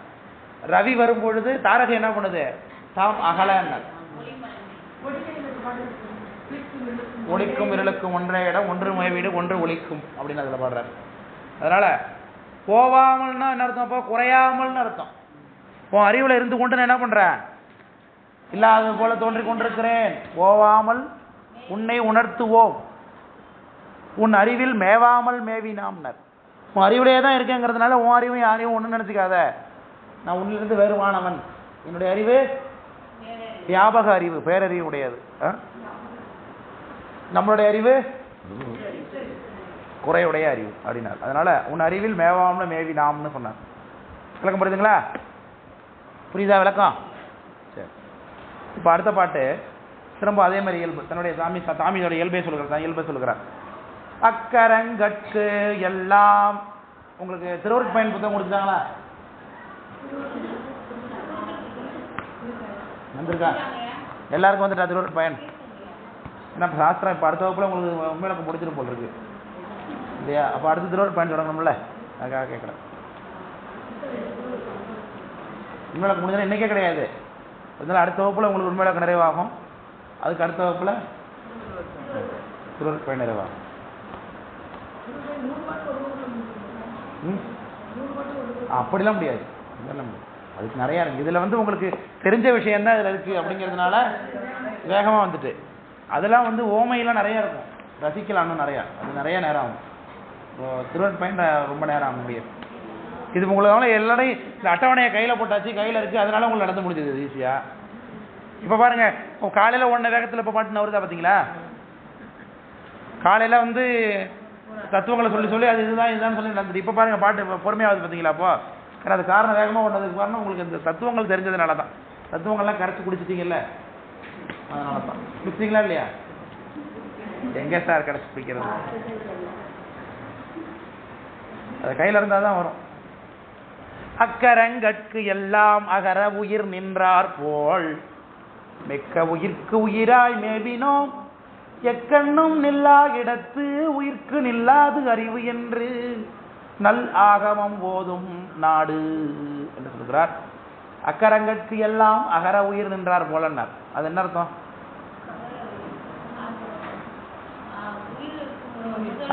ரவி வரும் பொழுது தாரகை என்ன பண்ணுது? தாம் அகலன்னர். ஒளிக்கும் இருளுக்கும் ஒன்றே இடம், ஒன்று வீடு ஒன்று ஒளிக்கும் அப்படின்னு அதில் பாடுறாரு. அதனால போவாமல்னா என்ன அர்த்தம்? அப்போ குறையாமல்னு அர்த்தம். உன் அறிவுல இருந்து கொண்டு நான் என்ன பண்றேன்? இல்லாத போல தோன்றிக் கொண்டிருக்கிறேன். போவாமல் உன்னை உணர்த்துவோம், உன் அறிவில் மேவாமல் மேவினாம்னர். உன் அறிவுலையே தான் இருக்கேங்கிறதுனால உன் அறிவும் யாரையும் ஒன்று நினைச்சுக்காத. நான் உன்னிலிருந்து வேறுவானவன். என்னுடைய அறிவு வியாபக அறிவு, பேரறிவு உடையது. நம்மளுடைய அறிவு குறையுடைய அறிவு அப்படின்னார். அதனால உன் அறிவில் மேவாமல் மேவினாம்னு சொன்னார். விளக்கம் புரியுதுங்களா? புரியுதா விளக்கம்? சரி. இப்போ அடுத்த பாட்டு திரும்ப அதே மாதிரி இயல்பு, தன்னுடைய சாமியோட இயல்பை சொல்லுகிறார். இயல்பை சொல்லுகிறார். அக்கரங்கற்கு எல்லாம். உங்களுக்கு திருவருட் பயன் புத்தகம் கொடுத்துட்டாங்களா? வந்திருக்கா? எல்லாருக்கும் வந்துட்டா திருவருட் பயன்? ஏன்னா சாஸ்திரம் இப்போ அடுத்த வகுப்புல உங்களுக்கு உண்மையில முடிச்சிட்டு போல் இருக்கு இல்லையா? அப்போ அடுத்த திருவருட் பயன் தொடங்கணும்ல, அதுக்காக கேட்குறேன். உண்மையில முடிஞ்சா இன்னைக்கே கிடையாது, அதனால அடுத்த வகுப்புல உங்களுக்கு உண்மையில நிறைவாகும். அதுக்கு அடுத்த வகுப்புல திருவருட் பயன் நிறைவாகும். அப்படிலாம் முடியாது, அதுக்கு நிறையா இருக்கு. இதுல வந்து உங்களுக்கு தெரிஞ்ச விஷயம் தான் இதுல இருக்கு அப்படிங்கிறதுனால வேகமா வந்துட்டு, அதெல்லாம் வந்து ஓமையெல்லாம் நிறைய இருக்கும், ரசிக்கலாம்னு நிறையா, அது நிறைய நேரம் ஆகும். திருவருட் பயன் ரொம்ப நேரம் ஆக முடியாது. இது உங்களுக்கு எல்லாரையும் இந்த அட்டவணையை கையில போட்டாச்சு, கையில இருக்கு, அதனால உங்களுக்கு நடந்து முடிஞ்சது ஈஸியா. இப்ப பாருங்க, காலையில ஒன்ன வேகத்துல இப்ப பாட்டு வருதா பாத்தீங்களா? காலையில வந்து தத்துவங்களை சொல்லி சொல்லி அது இதுதான் இதுதான் சொல்லி நடந்தது. இப்ப பாருங்க பாட்டு பொறுமையாவது பாத்தீங்களா? அப்போ அது காரணம் வேகமா ஒன்னதுக்கு காரணம் உங்களுக்கு இந்த தத்துவங்கள் தெரிஞ்சதுனால தான். தத்துவங்கள்லாம் கரைச்சி குடிச்சிட்டீங்கல்ல, அதனால தான் பிடிச்சிங்களா இல்லையா? எங்கே சார் கடைசி பிடிக்கிறது? அது கையில் இருந்தால் தான் வரும். அக்கரங்கட்கு எல்லாம் அகர உயிர் நின்றார் போல் மிக்க உயிர்க்கு உயிராய் மேவினோம் எக்கண்ணும் நில்லா இடத்து உயிர்க்கு நில்லாது அறிவு என்று நல் ஆகமம் ஓதும் நாடு என்று சொல்கிறார். அக்கரங்கட்கு எல்லாம் அகர உயிர் நின்றார் போலன்னார். அது என்ன அர்த்தம்?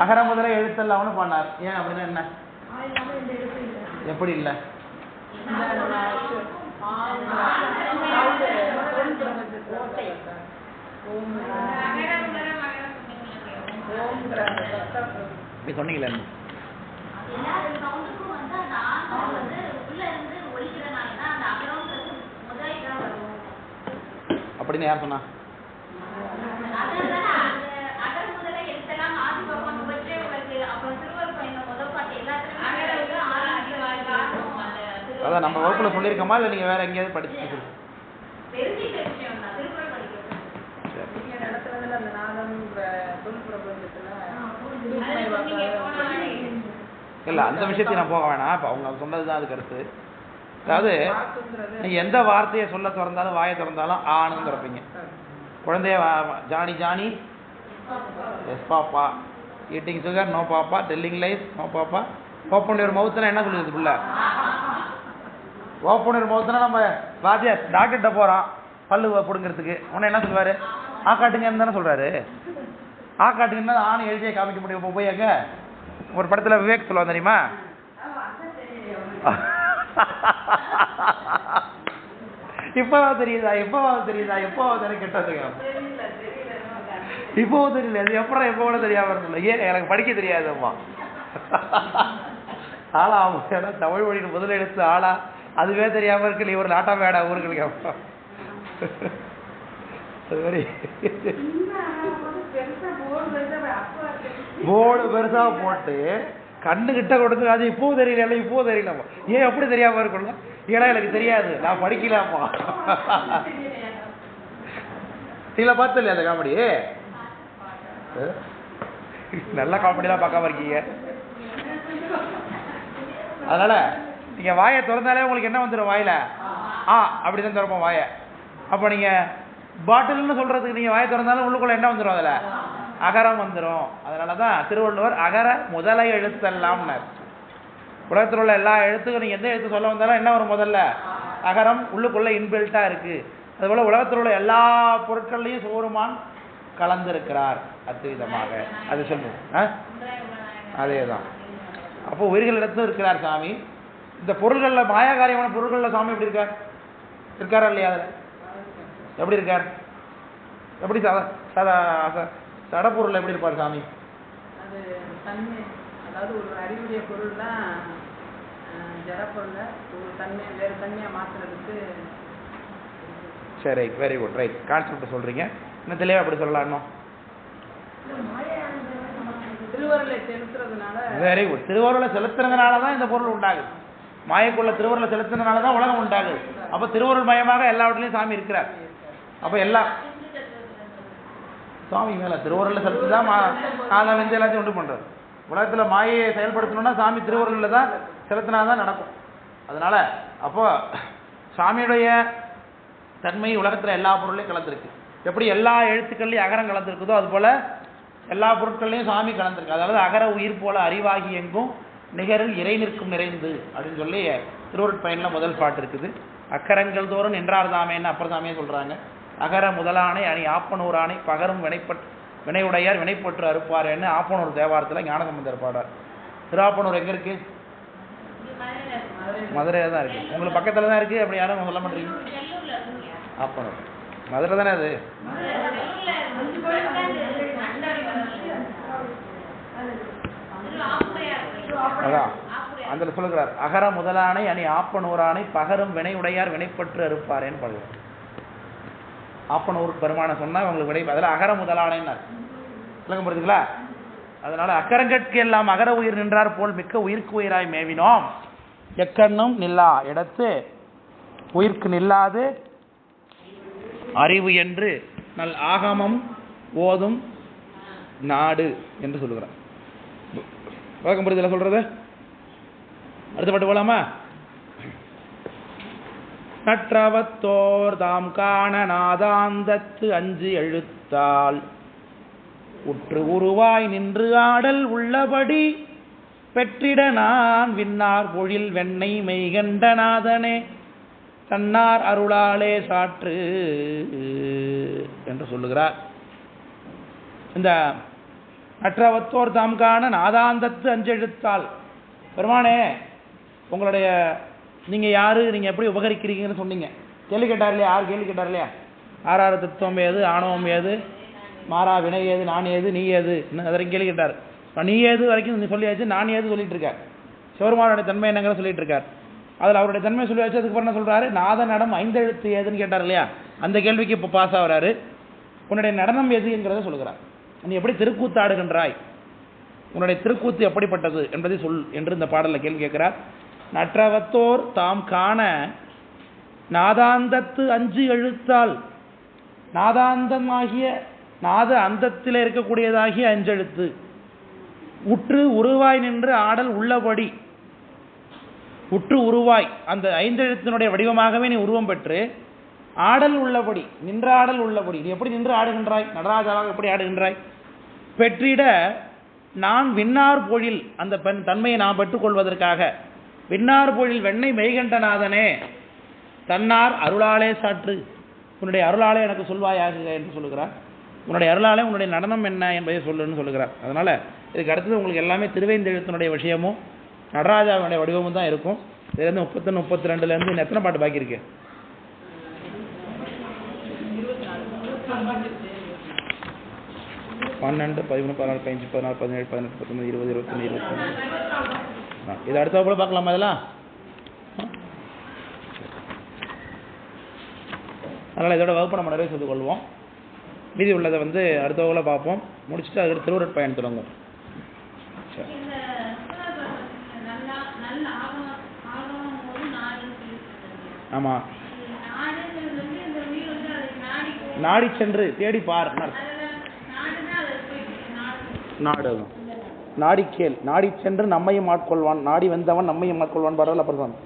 அகர முதல எழுத்தெல்லாம்னு பண்ணார். ஏன் அப்படின்னா என்ன? எப்படி இல்லை? சொன்னீங்களே அப்படின்னு யார் சொன்னா? அதான் நம்ம வகுப்புல சொல்லியிருக்கோமா இல்லை நீங்க வேற எங்கேயாவது படிச்சு? இல்ல அந்த விஷயத்தையும் நான் போக வேணாம். இப்போ அவங்க சொன்னதுதான் அது கருத்து. அதாவது நீங்க எந்த வார்த்தையை சொல்ல திறந்தாலும் வாயை திறந்தாலும் ஆணுன்னு திறப்பீங்க. குழந்தைய Johnny Johnny yes papa, eating sugar no papa, telling lies no papa, open your மவுத்னா என்ன சொல்லுது புள்ள? ஓப்பன் யுவர் மவுத்னா நம்ம வாத்தியார் டாக்டர்கிட்ட போறோம் பல்லு பிடுங்கிறதுக்கு, உடனே என்ன சொல்லுவாரு? ஆ காட்டுங்கன்னு தானே சொல்றாரு. ஆ காட்டுங்கன்னா ஆண் எழுதியே காமிக்க முடியும். இப்போ போய் அங்க ஒரு படத்துல விவேக் சொல்லுவாங்க தெரியுமா? இப்போவாது தெரியுதா இப்போவாது தெரியுதா எப்போவாது கெட்டது இப்போவும் தெரியல. அது எப்பறம் எப்போ கூட தெரியாம இருக்குல்ல. ஏன் எனக்கு படிக்க தெரியாதும்மா ஆளா அவங்க தமிழ் மொழியின் முதல் எழுத்து ஆளா அதுவே தெரியாம இருக்கு. நீ ஒரு லாட்டா வேடா ஊருக்கு போர்டு பெருசா போட்டு கண்ணு கிட்ட கொடுத்து அது இப்போ தெரியல இப்போ தெரியலமா. ஏன் எப்படி தெரியாம இருக்கணும்? ஏன்னா எனக்கு தெரியாது, நான் படிக்கலாமா. நீங்கள பார்த்து இல்லையா அந்த காமெடி? நல்ல காமெடிலாம் பார்க்காம இருக்கீங்க. அதனால நீங்க வாயை திறந்தாலே உங்களுக்கு என்ன வந்துடும்? வாயில அப்படிதான் திறப்போம் வாயை. அப்ப நீங்க பாட்டில்னு சொல்றதுக்கு நீங்க வாயை திறந்தாலும் உள்ளுக்குள்ள என்ன வந்துடும்? அதுல அகரம் வந்துடும். அதனாலதான் திருவள்ளுவர் அகர முதலை எழுத்தெல்லாம்னார். உலகத்தில் உள்ள எல்லா எழுத்துக்கும் நீங்க எந்த எழுத்து சொல்ல வந்தாலும் என்ன வரும்? முதல்ல அகரம் உள்ளுக்குள்ள இன்பில்ட்டா இருக்கு. அதுபோல உலகத்தில் உள்ள எல்லா பொருட்கள்லையும் சிவபெருமான் கலந்திருக்கிறார் அத்விதமாக. அது சொல்லுவோம். அதேதான். அப்போ உயிர்களிடத்தும் இருக்கிறார் சாமி. இந்த பொருள்கள்ல மாயாகாரியமான பொருள்கள்ல சாமி எப்படி இருக்கார்? இருக்காரா இல்லையா? அதுல எப்படி இருக்கார்? எப்படி சடப்பொருள் எப்படி இருப்பார் சாமி? அதாவது ஒரு அறிவுடைய பொருள் தான் ஜடப்பொருள ஒரு தன்மை வேறு தன்மையா மாத்துறதுக்கு. சரி, வெரி குட், ரைட். கான்செப்ட் சொல்றீங்க. இன்னும் தெளிவா அப்படி சொல்லலாம். இன்னும் திருவருளை செலுத்துறதுனால. Very good. திருவருளை செலுத்துறதுனால தான் இந்த பொருள் உண்டாகுது. மாயக்குள்ள திருவருளை செலுத்துறதுனால தான் உலகம் உண்டாகுது. அப்ப திருவருள் மயமாக எல்லாவற்றிலையும் சாமி இருக்கிறார். அப்ப எல்லாம் சுவாமி மேல திருவருளை செலுத்தி தான் நான் வந்து எல்லாத்தையும் உண்டு பண்றது. உலகத்துல மாயை செயல்படுத்தணும்னா சாமி திருவருள்ல தான் செலுத்தினாதான் நடக்கும். அதனால அப்போ சாமியுடைய தன்மை உலகத்துல எல்லா பொருளையும் கலந்துருக்கு. எப்படி எல்லா எழுத்துக்கள்லையும் அகரம் கலந்துருக்குதோ அது போல எல்லா பொருட்கள்லையும் சாமி கலந்துருக்கு. அதாவது அகர உயிர் போல அறிவாகி எங்கும் நிகரில் இறை நிற்கும் நிறைந்து அப்படின்னு சொல்லி திருவருட்பயன்ல முதல் பாட்டு இருக்குது. அக்கரங்கள் தோறும் நின்றார் தாமேன்னு அப்புறம் சாமியே சொல்றாங்க. அகர முதலானை அணி ஆப்பனூரானை பகரும் வினையுடையார் வினைப்பற்று அறுப்பாருன்னு ஆப்பனூர் தேவாரத்தில் ஞானசம்பந்தர் பாடார். திருஆப்பனூர் எங்க இருக்கு? மதுரையில தான் இருக்கு. உங்களுக்கு பக்கத்துல தான் இருக்கு. அப்படி யாரும் சொல்ல மாட்டீங்க? ஆப்பனூர் மதுரை தானே அது? அதான் அந்த சொல்லுகிறார். அகர முதலானை அணி ஆப்பனூரானை பகரும் வினையுடையார் வினைப்பற்று அறுப்பாரேன்னு பாடுகிறார். ஆப்பனூருக்கு பெருமான சொன்னா உங்களுக்கு விடை அதில் அகர முதலானைன்னார். விளக்கம் புரியுதுங்களா? அதனால அக்கரங்கட்கு எல்லாம் அகர உயிர் நின்றார் போல் மிக்க உயிர்க்கு உயிராய் மேவினோம் எக்கண்ணும் நில்லா இடத்து உயிர்க்கு நில்லாது அறிவு என்று நல் ஆகமம் ஓதும் நாடு என்று சொல்லுகிறார். வழக்கம் புரிதல சொல்றது. அடுத்த பாட்டு போலாமா? நற்றவத்தோர் தாம் காண நாதாந்தத்து அஞ்சு எழுத்தால் உற்று உருவாய் நின்று ஆடல் உள்ளபடி பெற்றிட நான் விண்ணார் பொழில் வெண்ணெய் மெய்கண்ட நாதனே தன்னார் அருளாலே சாற்று என்று சொல்லுகிறார். இந்த நற்றவத்தோர் தாம் காண நாதாந்தத்து அஞ்செழுத்தால், பெருமானே உங்களுடைய நீங்கள் யார், நீங்கள் எப்படி உபகரிக்கிறீங்கன்னு சொன்னீங்க. கேள்வி கேட்டார் இல்லையா? யார் கேள்வி கேட்டார் இல்லையா? ஆறார தத்துவம் ஏது, ஆணவம் ஏது, மாறா வினை ஏது, நான் ஏது, நீ ஏது, இன்னும் அதற்கு கேள்வி கேட்டார். நீ ஏது வரைக்கும் நீ சொல்லியாச்சு, நான் ஏது சொல்லிட்டு இருக்கார். சிவருமானுடைய தன்மை என்னங்கிற சொல்லிட்டு இருக்கார். அதில் அவருடைய தன்மை சொல்லியாச்சு. அதுக்கப்புறம் என்ன சொல்கிறாரு? நாத நடம் ஐந்தெழுத்து ஏதுன்னு கேட்டார் இல்லையா? அந்த கேள்விக்கு இப்போ பாஸ் ஆகிறாரு. உன்னுடைய நடனம் எதுங்கிறத சொல்லுகிறார். நீ எப்படி திருக்கூத்தாடுகின்றாய், உன்னுடைய திருக்கூத்து எப்படிப்பட்டது என்பதை சொல் என்று இந்த பாடலில் கேள்வி கேட்கிறார். நற்றவத்தோர் தாம் காண நாதாந்தத்து அஞ்சு எழுத்தால், நாதாந்தமாகிய நாத அந்தத்தில் இருக்கக்கூடியதாகிய அஞ்செழுத்து உற்று உருவாய் நின்று ஆடல் உள்ளபடி, உற்று உருவாய் அந்த ஐந்தெழுத்தினுடைய வடிவமாகவே நீ உருவம் பெற்று ஆடல் உள்ளபடி, நின்ற ஆடல் உள்ளபடி, நீ எப்படி நின்று ஆடுகின்றாய், நடராஜாவாக எப்படி ஆடுகின்றாய், பெற்றிட நான் விண்ணார் பொழில் அந்த தன்மையை நான் பெற்றுக்கொள்வதற்காக விண்ணார் பொழில் வெண்ணெய் மெய்கண்டநாதனே தன்னார் அருளாலே சாற்று, உன்னுடைய அருளாலே எனக்கு சொல்வாயாக என்று சொல்லுகிறார். உன்னுடைய அருளாலே உன்னுடைய நடனம் என்ன என்பதை சொல்லுன்னு சொல்லுகிறார். அதனால் இதுக்கு அடுத்தது உங்களுக்கு எல்லாமே திருவேந்தெழுத்தினுடைய விஷயமும் நடராஜாவுடைய வடிவமும் தான் இருக்கும். இதுலேருந்து 31, 32லேருந்து இன்னும் எத்தனை பாட்டு பாக்கி இருக்கு? 12, 13, 14, 15, 16, 17, 18, 19, 20, 21, 22. இது அடுத்த வகுப்புல பார்க்கலாமா? இதெல்லாம் அதனால் இதோட வகுப்பை நம்ம நிறைய செய்து கொள்வோம். மீதி உள்ளதை அடுத்த வகுப்புல பார்ப்போம். முடிச்சுட்டு அதுக்கு திருவருட் பயன் தொடங்கும். ஆமாம், நாடி சென்று தேடி பார். நாடு நாடி கேள், நாடி சென்று நம்மையும் ஆட்கொள்வான், நாடி வந்தவன் நம்மையும் ஆட்கொள்வான் பாடல். அப்புறம் தான்